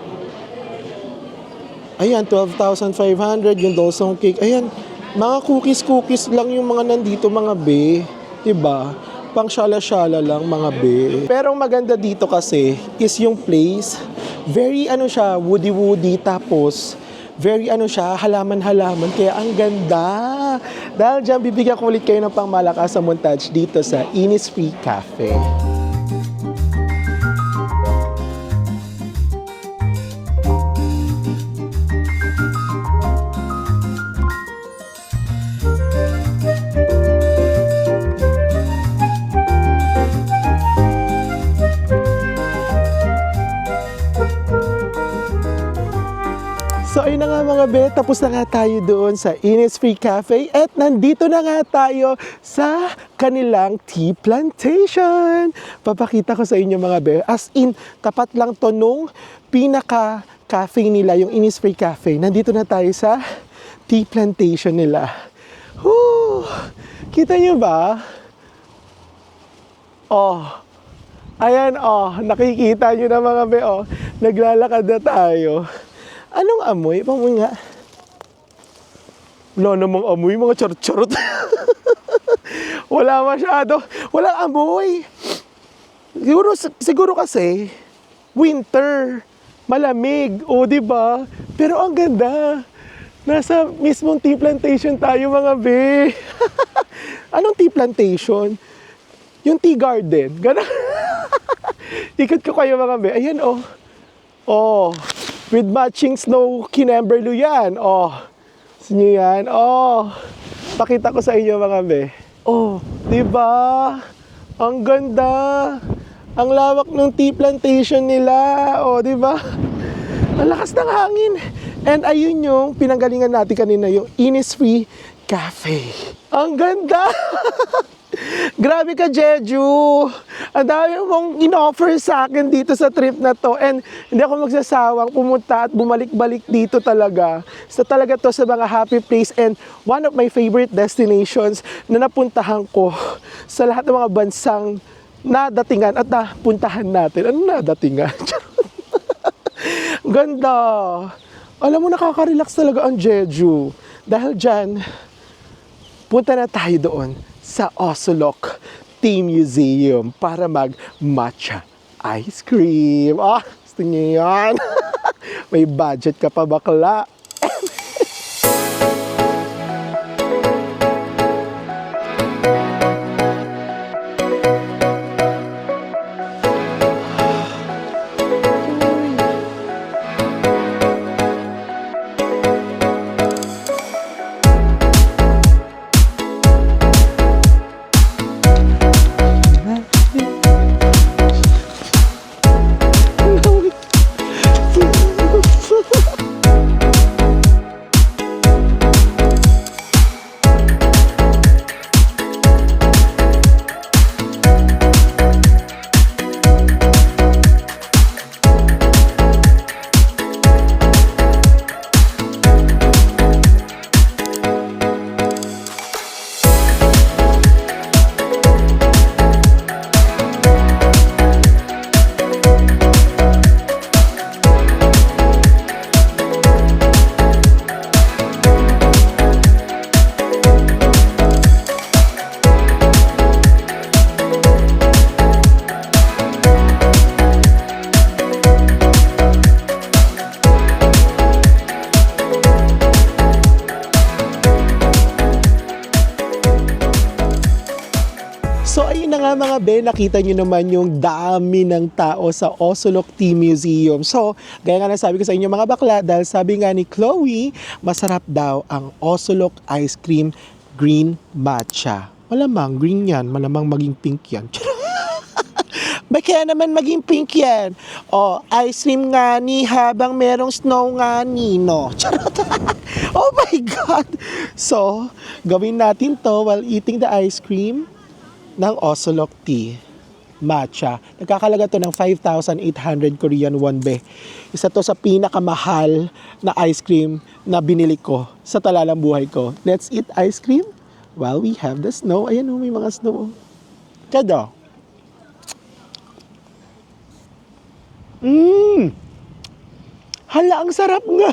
Ayan, 12,500 yung dosong cake. Ayan, mga cookies lang yung mga nandito mga be. Diba? Pang syala-syala lang mga be. Pero ang maganda dito kasi is yung place. Very siya, woody-woody. Tapos, very siya, halaman-halaman. Kaya ang ganda. Dahil dyan, bibigyan ko ulit kayo ng pangmalakas sa montage dito sa Innisfree Cafe. So ayun na nga mga be, tapos na nga tayo doon sa Innisfree Cafe at nandito na nga tayo sa kanilang tea plantation. Papakita ko sa inyo mga be, as in, tapat lang to nung pinaka-cafe nila, yung Innisfree Cafe. Nandito na tayo sa tea plantation nila. Whew! Kita nyo ba? Ayan nakikita nyo na mga be, naglalakad na tayo. Anong amoy? Pamoy nga. Wala namang amoy, mga charot-charot. Wala masyado. Walang amoy. Siguro kasi, winter, malamig, di ba? Pero ang ganda. Nasa mismong tea plantation tayo, mga be. Anong tea plantation? Yung tea garden. Ganun. Ikot ko kayo, mga be. Ayan, with matching snow kinemberlu yan. Sinyo yan. Pakita ko sa inyo mga be. Diba? Ang ganda. Ang lawak ng tea plantation nila. Diba? Ang lakas ng hangin. And ayun yung pinanggalingan natin kanina, yung Innisfree Cafe. Ang ganda. Grabe ka, Jeju. Ang dami mong in-offer sa akin dito sa trip na to. And hindi ako magsasawang pumunta at bumalik-balik dito talaga. Talaga to sa mga happy place and one of my favorite destinations na napuntahan ko sa lahat ng mga bansang nadatingan at napuntahan natin. Ano nadatingan? Ganda. Alam mo, nakaka-relax talaga ang Jeju. Dahil dyan, punta na tayo doon sa Osolok Tea Museum para mag-matcha ice cream. Gusto niyo yan? May budget ka pa bakla. So ayun na nga mga be, nakita nyo naman yung dami ng tao sa Osolok Tea Museum. So, gaya nga nasabi ko sa inyo mga bakla, dahil sabi nga ni Chloe, masarap daw ang Osolok Ice Cream Green Matcha. Malamang green yan, malamang maging pink yan. Ba kaya naman maging pink yan? O, ice cream nga ni habang merong snow nga ni, no? Charot. Oh my God! So, gawin natin to while eating the ice cream ng Osolok Tea Matcha. Nagkakalaga to ng 5,800 Korean won, be. Isa to sa pinakamahal na ice cream na binili ko sa talalang buhay ko. Let's eat ice cream while we have the snow. Ayan oh, may mga snow. Kada. Hala, ang sarap nga.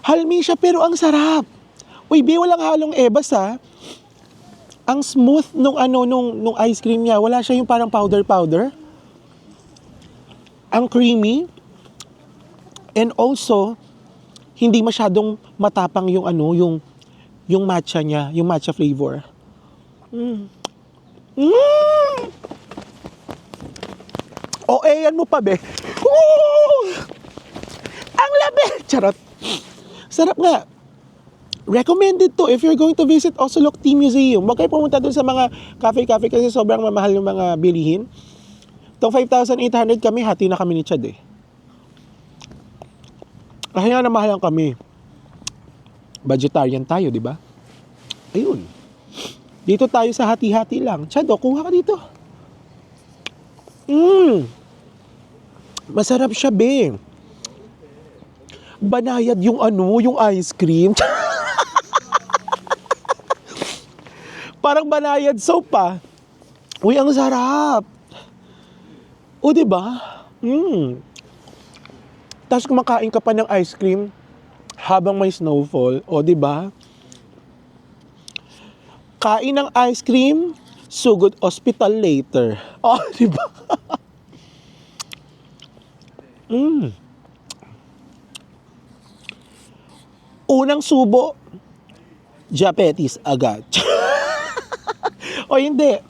Halmi siya pero ang sarap. Uy, be, walang halong ebas ha. Ang smooth nung ice cream niya. Wala siya yung parang powder. Ang creamy. And also, hindi masyadong matapang yung yung matcha niya, yung matcha flavor. O, yan mo pa, be. Ang labi! Charot. Sarap nga. Recommended to if you're going to visit Osolok Tea Museum. Huwag kayo pumunta dun sa mga cafe-cafe kasi sobrang mamahal yung mga bilihin. Itong 5,800 kami, hati na kami ni Chad eh. Kasi nga namahalan kami. Vegetarian tayo, di ba? Ayun. Dito tayo sa hati-hati lang. Chad, kuha ka dito. Masarap siya, be. Banayad yung yung ice cream. Parang banayad soap pa. Uy, ang sarap. O, diba? Tapos kumakain ka pa ng ice cream habang may snowfall. O, diba? Kain ng ice cream, sugod hospital later. O, diba? Unang subo, diabetes agad. O hindi.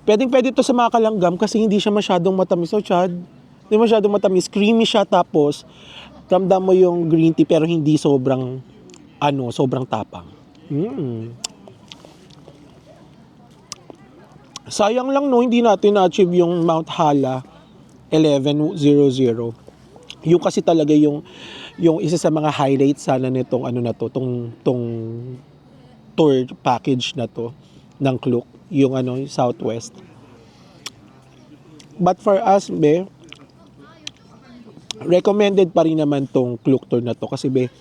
Pwede to sa mga kalanggam kasi hindi siya masyadong matamis. O Chad, hindi masyadong matamis. Creamy siya tapos ramdam mo yung green tea pero hindi sobrang sobrang tapang. Sayang lang no, hindi natin na-achieve yung Mount Hala 1100. Yung kasi talaga yung isa sa mga highlights sana nitong tong tour package na to ng Klook, yung Southwest. But for us, be, recommended pa rin naman tong Klook tour na to kasi be,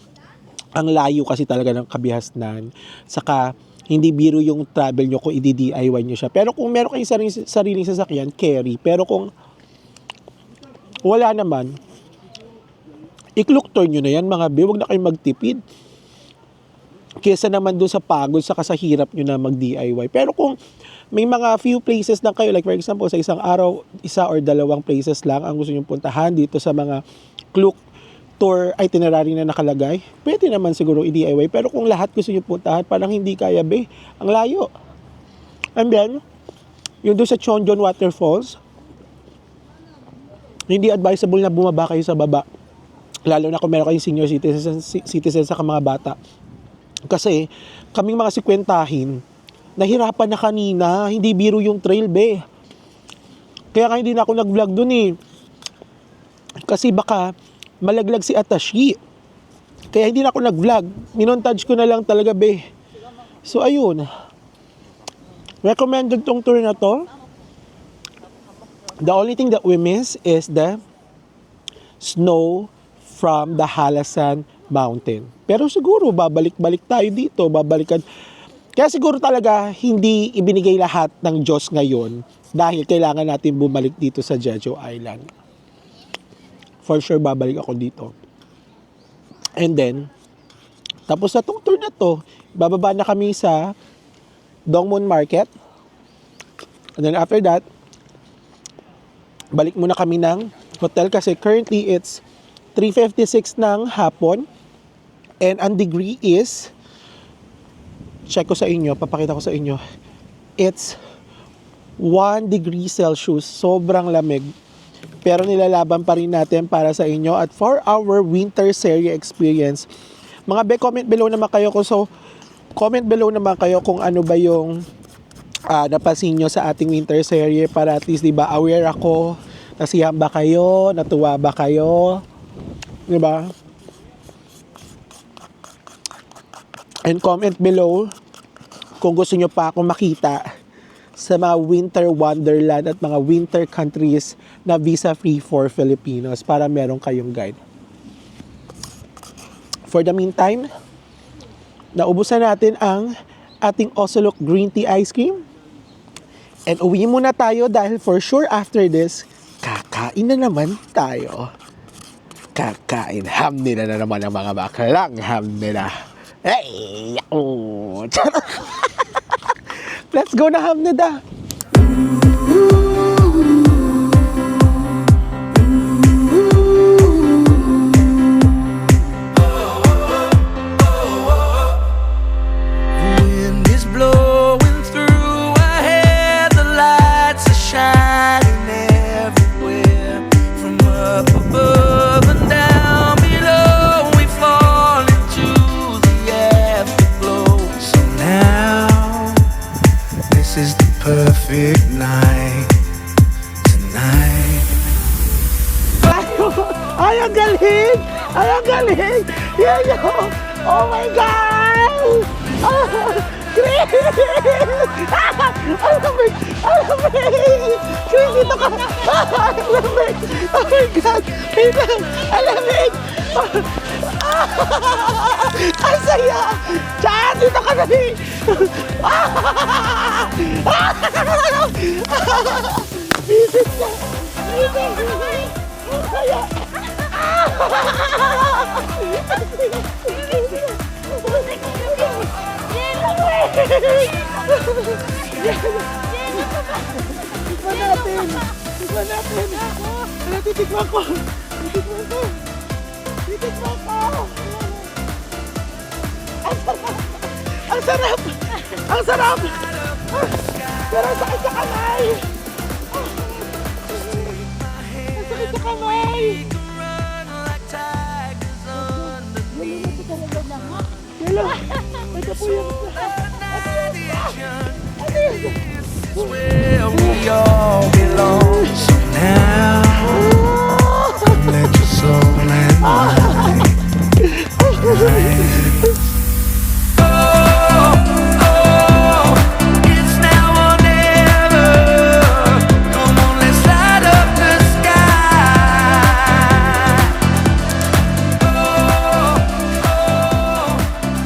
ang layo kasi talaga ng Kabihasnan. Saka hindi biro yung travel nyo kung i-DIY nyo siya. Pero kung meron kayong sariling sasakyan, carry. Pero kung wala naman, i-Klook tour nyo na yan mga be, huwag na kayong magtipid. Kesa naman dun sa pagod, sa kasahirap nyo na mag-DIY. Pero kung may mga few places lang kayo, like for example, sa isang araw, isa or dalawang places lang ang gusto nyo puntahan dito sa mga Klook tour itinerary na nakalagay, pwede naman siguro i-DIY. Pero kung lahat gusto nyo puntahan, parang hindi kaya, be. Ang layo. And then, yung doon sa Chonjon Waterfalls, hindi advisable na bumaba kayo sa baba. Lalo na kung meron kayong senior citizens sa mga bata. Kasi kaming mga sikwentahin, nahirapan na kanina, hindi biro yung trail, be. Kaya nga hindi na ako nag-vlog dun eh. Kasi baka malaglag si Atashi. Kaya hindi na ako nag-vlog. Minontage ko na lang talaga, be. So ayun. Recommended tong tour na to. The only thing that we miss is the snow from the Halasan Mountain. Pero siguro babalik-balik tayo dito, babalikan. Kaya siguro talaga hindi ibinigay lahat ng Diyos ngayon dahil kailangan natin bumalik dito sa Jeju Island. For sure babalik ako dito. And then, tapos na tong tour na to, bababa na kami sa Dongmun Market. And then after that, balik muna kami ng hotel kasi currently it's 3:56 ng hapon and ang degree is check ko sa inyo, papakita ko sa inyo. It's 1 degree Celsius. Sobrang lamig. Pero nilalaban pa rin natin para sa inyo. At for our winter serie experience, mga be, comment below naman kayo kung ano ba yung napansin nyo sa ating winter serie para at least, di ba, aware ako. Nasiyahan ba kayo? Natuwa ba kayo? Di ba? And comment below kung gusto nyo pa akong makita sa mga winter wonderland at mga winter countries na visa-free for Filipinos para meron kayong guide. For the meantime, naubusan natin ang ating Osolok green tea ice cream. And uwi muna tayo dahil for sure after this, kakain na naman tayo. Kakain. Ham nila na naman ang mga baklang ham nila. Hey! Oh! Let's go na ham nila. Wind is blowing through our hair, the lights are shining everywhere. From up above and down below, we fall into the afterglow. So now, this is the perfect night tonight. Ay, ang galing! Ay, ang galing! Yan yun! Oh my God! Chris! Ang lamig! Ang lamig! Chris, dito ka! Ang lamig! Oh my God! Wait lang! Ang lamig! Ang saya! Chan! Dito ka na! Visit ka! Visit ka! Ang saya! Tikman natin! Tikman natin! Wala, titikman ko! Titikman ko! Titikman ko! Ang sarap! Ang sarap! Pero ang sakit sa kamay! Ang sakit sa kamay! Hello! Ito po yung... Where we all belong. So now, let your soul and mind. It's now or never. Come on, let's light up the sky.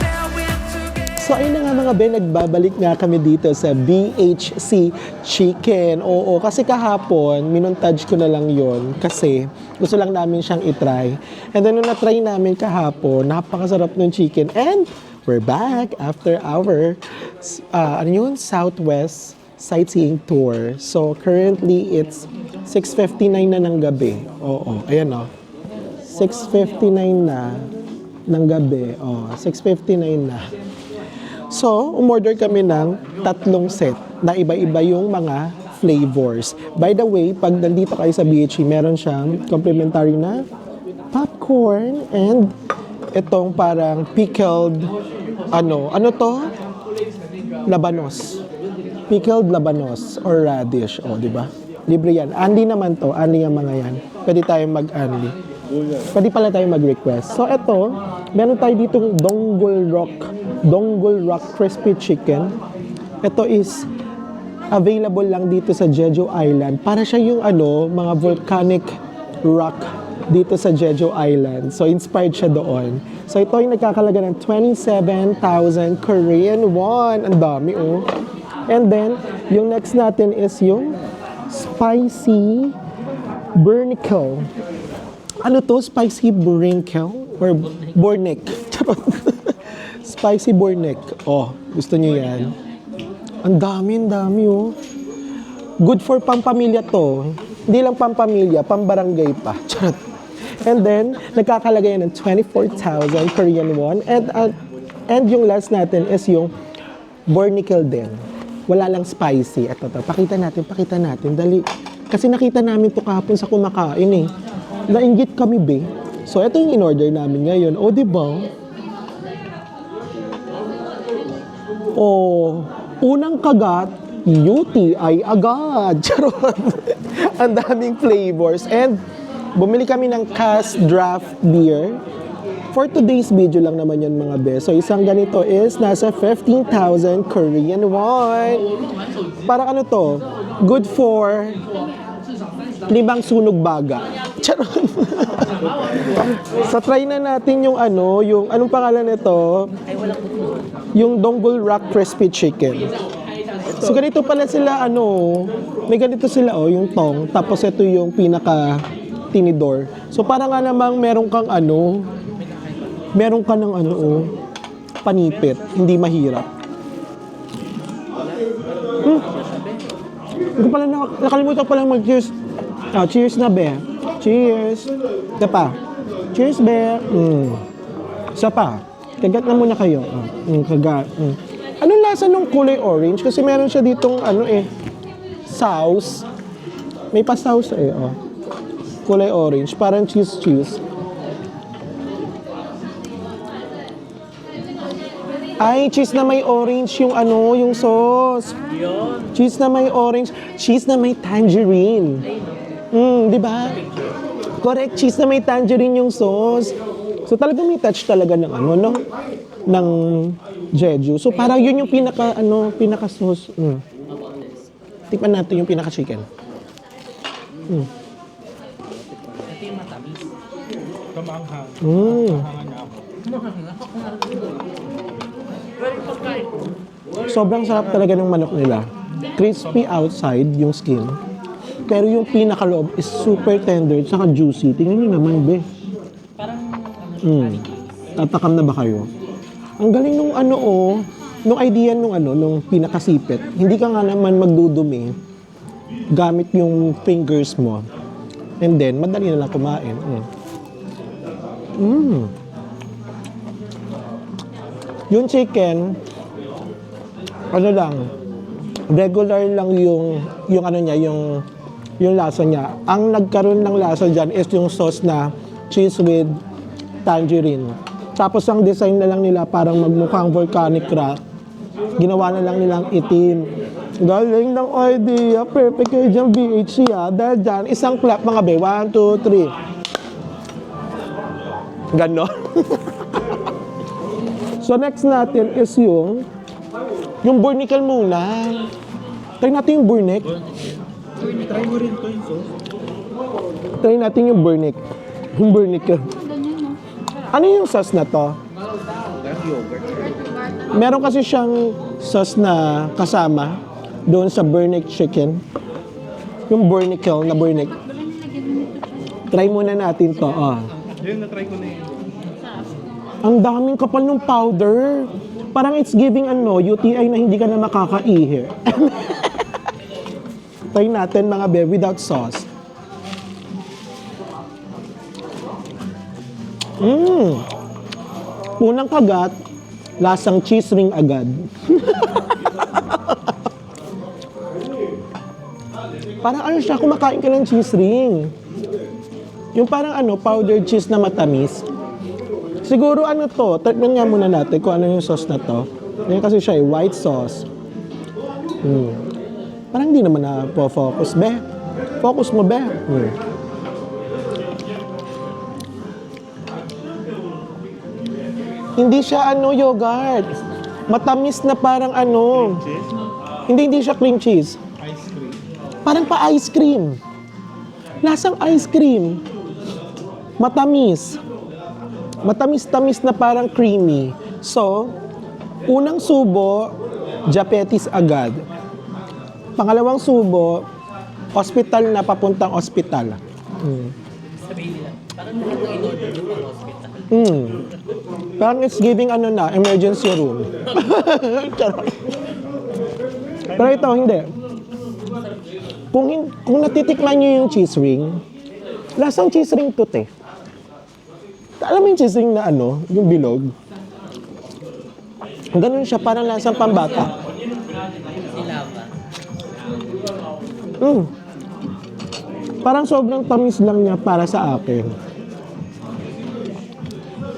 Now we're together. So ayun na nga mga Ben, nagbabalik nga kami dito sa BHC Chicken. Oo, kasi kahapon, minontage ko na lang yon kasi gusto lang namin siyang itry. And then nung na-try namin kahapon, napakasarap ng chicken. And we're back after our Southwest sightseeing tour. So currently, it's 6:59 na ng gabi. Oo, ayan o. 6:59 na ng gabi. Oh, 6:59 na. So, umorder kami ng 3 set na iba-iba yung mga flavors. By the way, pag nandito kayo sa BHC, meron siyang complimentary na popcorn and itong parang pickled, ano to? Labanos. Pickled labanos or radish. O, di ba? Libre yan. Anli naman to. Anli yung mga yan. Pwede tayong mag-anli. Pwede pala tayong mag-request. So, ito, meron tayo ditong Donggol Rock Crispy Chicken. Ito is available lang dito sa Jeju Island. Para siya yung mga volcanic rock dito sa Jeju Island. So, inspired siya doon. So, ito yung nagkakalaga ng 27,000 Korean won. Ang dami, oh. And then, yung next natin is yung spicy burnicle. Ano to? Spicy burnicle? Or bornek? Spicy bornek. Oh, gusto niyo yan? Ang dami, oh. Good for pampamilya to. Hindi lang pampamilya, pambarangay pa. Charot. And then, nagkakalagay ng 24,000 Korean won. And yung last natin is yung Bornicle din. Wala lang spicy. Ito to. Pakita natin. Dali. Kasi nakita namin to kahapon sa kumakain eh. Nainggit kami be. So, ito yung in-order namin ngayon. O, diba? O, unang kagat, UTI agad. Charot. Ang daming flavors. And, bumili kami ng Cass Draft Beer. For today's video lang naman yan mga be. So, isang ganito is nasa 15,000 Korean won. Parang ano to? Good for 5 sunog baga. Charot. So, try na natin yung ano, yung anong pangalan nito? Yung Donggol Rock Crispy Chicken. So, ganito pala sila, ano, may ganito sila, oh, yung tong. Tapos, ito yung pinaka-tinidor. So, parang nga namang meron kang ano, meron ka ng ano, oh, panipit. Hindi mahirap. Hindi ko pala, nakalimutan ko palang mag-cheers. Oh, cheers na, be. Cheers. Isa pa. Cheers, be. Isa pa. Kagat na muna kayo. Kagat. Anong lasa ng kulay orange? Kasi meron siya ditong, ano eh, sauce. May pa-sauce eh, oh. Kulay orange. Parang cheese. Ay, cheese na may orange yung ano, yung sauce. Cheese na may orange. Cheese na may tangerine. Di ba? Correct, cheese na may tangerine yung sauce. So talagang may touch talaga ng ano, no? Ng Jeju. So parang yun yung pinaka sauce. Tikman natin yung pinaka chicken. Sobrang sarap talaga ng manok nila. Crispy outside yung skin. Pero yung pinakaloob is super tender at saka juicy. Tingnan nyo naman, be. Tatakam na ba kayo? Ang galing nung ano, oh, nung idea nung ano, nung pinakasipit. Hindi ka nga naman magdudumi gamit yung fingers mo. And then, madali na lang kumain. Yung chicken, ano lang, regular lang yung ano niya, yung lasa niya. Ang nagkaroon ng lasa dyan is yung sauce na cheese with tangerine. Tapos ang design na lang nila parang magmukhang volcanic rock. Ginawa na lang nilang itim. Galing ng idea. Perfect kayo dyan, BHC ha. Dahil dyan, isang clap mga be. 1, 2, 3. Ganon. So next natin is yung burnicle muna. Try natin yung burnic. Try mo rin to yung sauce. Try natin yung burnic. Yung burnicle. Ano yung sauce na to? Yogurt. Meron kasi siyang sauce na kasama doon sa burnic chicken. Yung burnicle na burnic. Try muna natin to. Oh. Yun, na-try ko na yun. Ang daming kapal ng powder. Parang it's giving UTI na hindi ka na makakaihi. Try natin mga be without sauce. Unang kagat, lasang cheese ring agad. Parang ano siya, kumakain ka ng cheese ring. Yung parang powdered cheese na matamis. Siguro to, tignan nga muna natin kung ano yung sauce na to. Yan kasi siya white sauce. Parang hindi naman na focus, be. Focus mo, be. Hindi siya yogurt. Matamis na parang Cheese? Hindi siya cream cheese. Ice cream. Parang pa ice cream. Lasang ice cream. Matamis. Matamis-tamis na parang creamy. So, unang subo, diabetes agad. Pangalawang subo, hospital na papuntang hospital. Sabihin nila, parang maganda in-order yung pang-hospital. Parang it's giving emergency room. Charot. Pero ito, hindi. Kung natitikman nyo yung cheese ring, lasang cheese ring to, te. Alam mo yung cheese ring na yung bilog? Ganun siya, parang lasang pambata. Sila ba? Parang sobrang tamis lang niya para sa akin.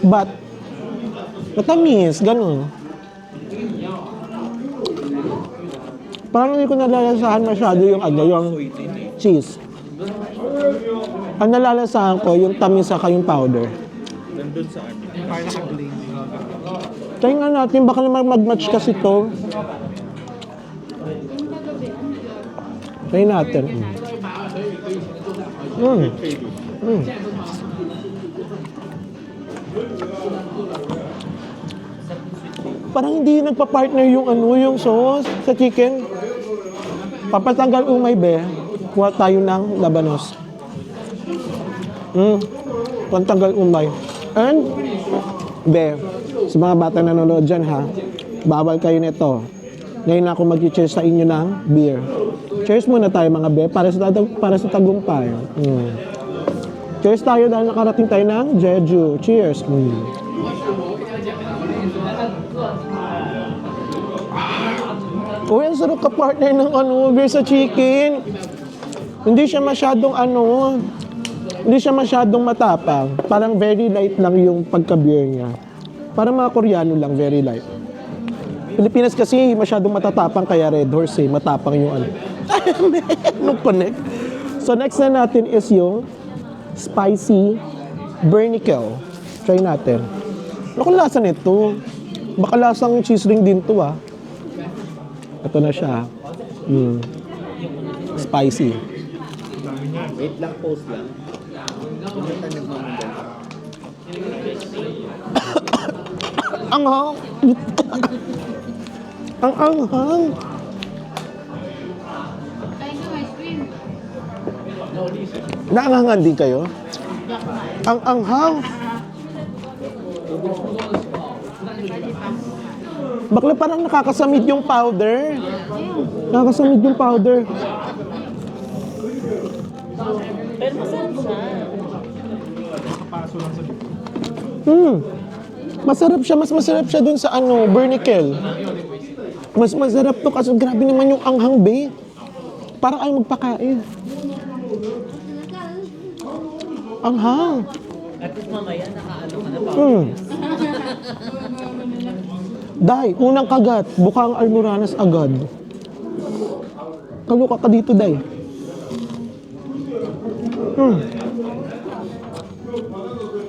But, matamis, ganun. Parang hindi ko nalalasahan masyado yung yung cheese. Ang nalalasahan ko, yung tamis saka yung powder. Nandun sa ano. Parang naka-glaze. Try nga natin, baka naman mag-match kasi to. Try natin. Parang hindi nagpa-partner yung yung sauce sa chicken. Papatanggal umay be. Kuha tayo ng labanos. Pantanggal umay. And, be, sa mga bata na nanonood dyan ha, bawal kayo nito. Ngayon ako mag-cheers sa inyo ng beer. Cheers muna tayo mga be, para sa tagumpay. Cheers tayo dahil nakarating tayo ng Jeju. Cheers. Uy, ang sarap ka-partner ng beer sa chicken. Hindi siya masyadong hindi siya masyadong matapang. Parang very light lang yung pagka-beer niya. Parang mga Koreano lang, very light. Pilipinas kasi masyadong matatapang, kaya Red Horse matapang yung no connect. So next na natin is yung spicy Bernickel. Try natin. Ano kung lasa nito? Baka lasang cheese ring din to ah. Ito na siya. Spicy. Wait lang, post lang. Pumunta nagmamandal. Ang hang. Ang anghang. Naanghangan din kayo? Ang anghang. Bakla parang nakakasamid yung powder. Nakakasamid yung powder. Pero masarap siya. Masarap siya. Mas masarap siya dun sa Bernickel. Mas masarap to kasi grabe naman yung anghang be. Parang ayaw magpakain. Anghang. At least mamaya nakaano ka na pa. Day, unang kagat, bukang almoranas agad. Kaluka ka dito, Day.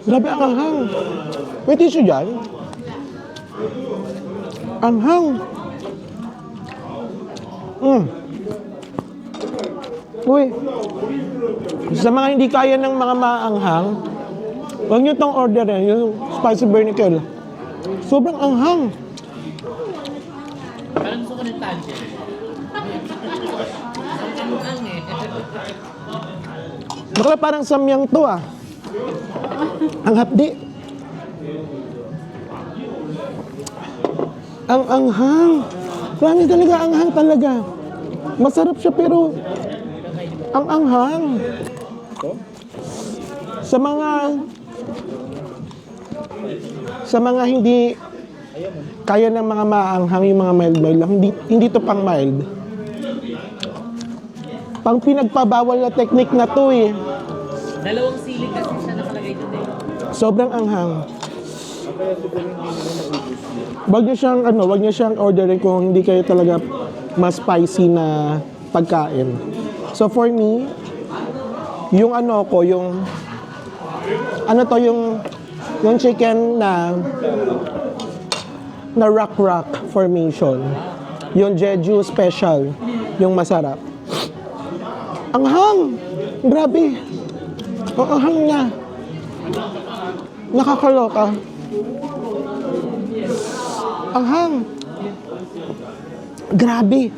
Grabe ang anghang. May tissue dyan? Anghang. Uy, sa mga hindi kaya ng mga maanghang, huwag nyo itong orderin, yung spicy Bernickel. Sobrang anghang. Parang gusto ko ng tangerine. Ang Baka parang samyang to ah. Ang hapdi. Ang anghang. Promise talaga, anghang talaga. Masarap siya pero ang anghang. Sa mga hindi kaya ng mga maanghang, yung mga mild lang, hindi to pang mild. Pang pinagpabawal na technique na to eh. Dalawang sili kasi siya nakalagay doon eh. Sobrang anghang. Wag niyo siyang orderin kung hindi kayo talaga mas spicy na pagkain. So for me, yung yung chicken na rock formation. Yung Jeju special, yung masarap. Anghang! Grabe! Ang anghang niya. Nakakaloka. Anghang. Grabe.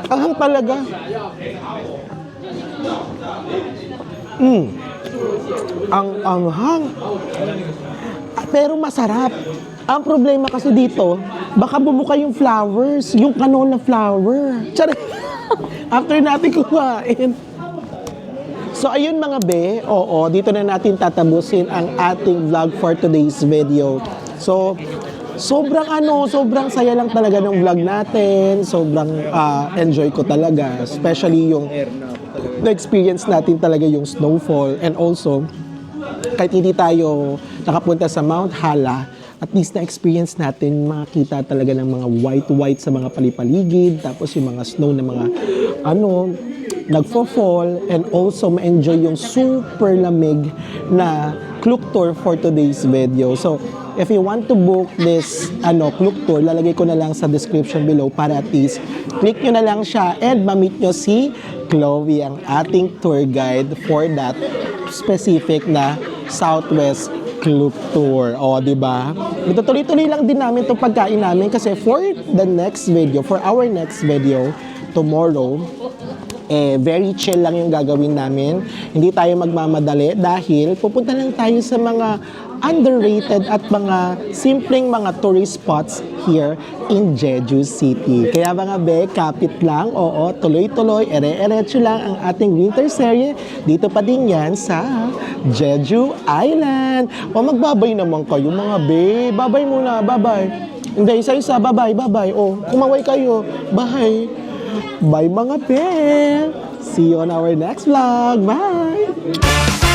Anghang talaga. Ang anghang. Pero masarap. Ang problema kasi dito, baka bumuka yung flowers, yung canola flower. Tsara. After natin kumain. So ayun mga be, dito na natin tatapusin ang ating vlog for today's video. So sobrang saya lang talaga ng vlog natin. Sobrang enjoy ko talaga. Especially yung na-experience natin talaga yung snowfall. And also, kahit hindi tayo nakapunta sa Mount Hala, at least na-experience natin makita talaga ng mga white sa mga palipaligid, tapos yung mga snow na mga nagfo-fall, and also ma-enjoy yung super lamig na Klook Tour for today's video. So, if you want to book this Klook Tour, lalagay ko na lang sa description below para at least click nyo na lang siya and ma-meet nyo si Chloe, ang ating tour guide for that specific na Southwest Klook Tour. O, di ba? Ito tuloy-tuloy lang din namin itong pagkain namin kasi for our next video, tomorrow, very chill lang yung gagawin namin. Hindi tayo magmamadali dahil pupunta lang tayo sa mga underrated at mga simpleng mga tourist spots here in Jeju City. Kaya mga be, kapit lang, oo, tuloy-tuloy, ere-eretso lang ang ating winter series. Dito pa din yan sa Jeju Island. O magbabay naman kayo mga be. Babay muna, babay. Hindi, isa-isa, babay. O, kumaway kayo. Bye. Bye mga be. See you on our next vlog. Bye.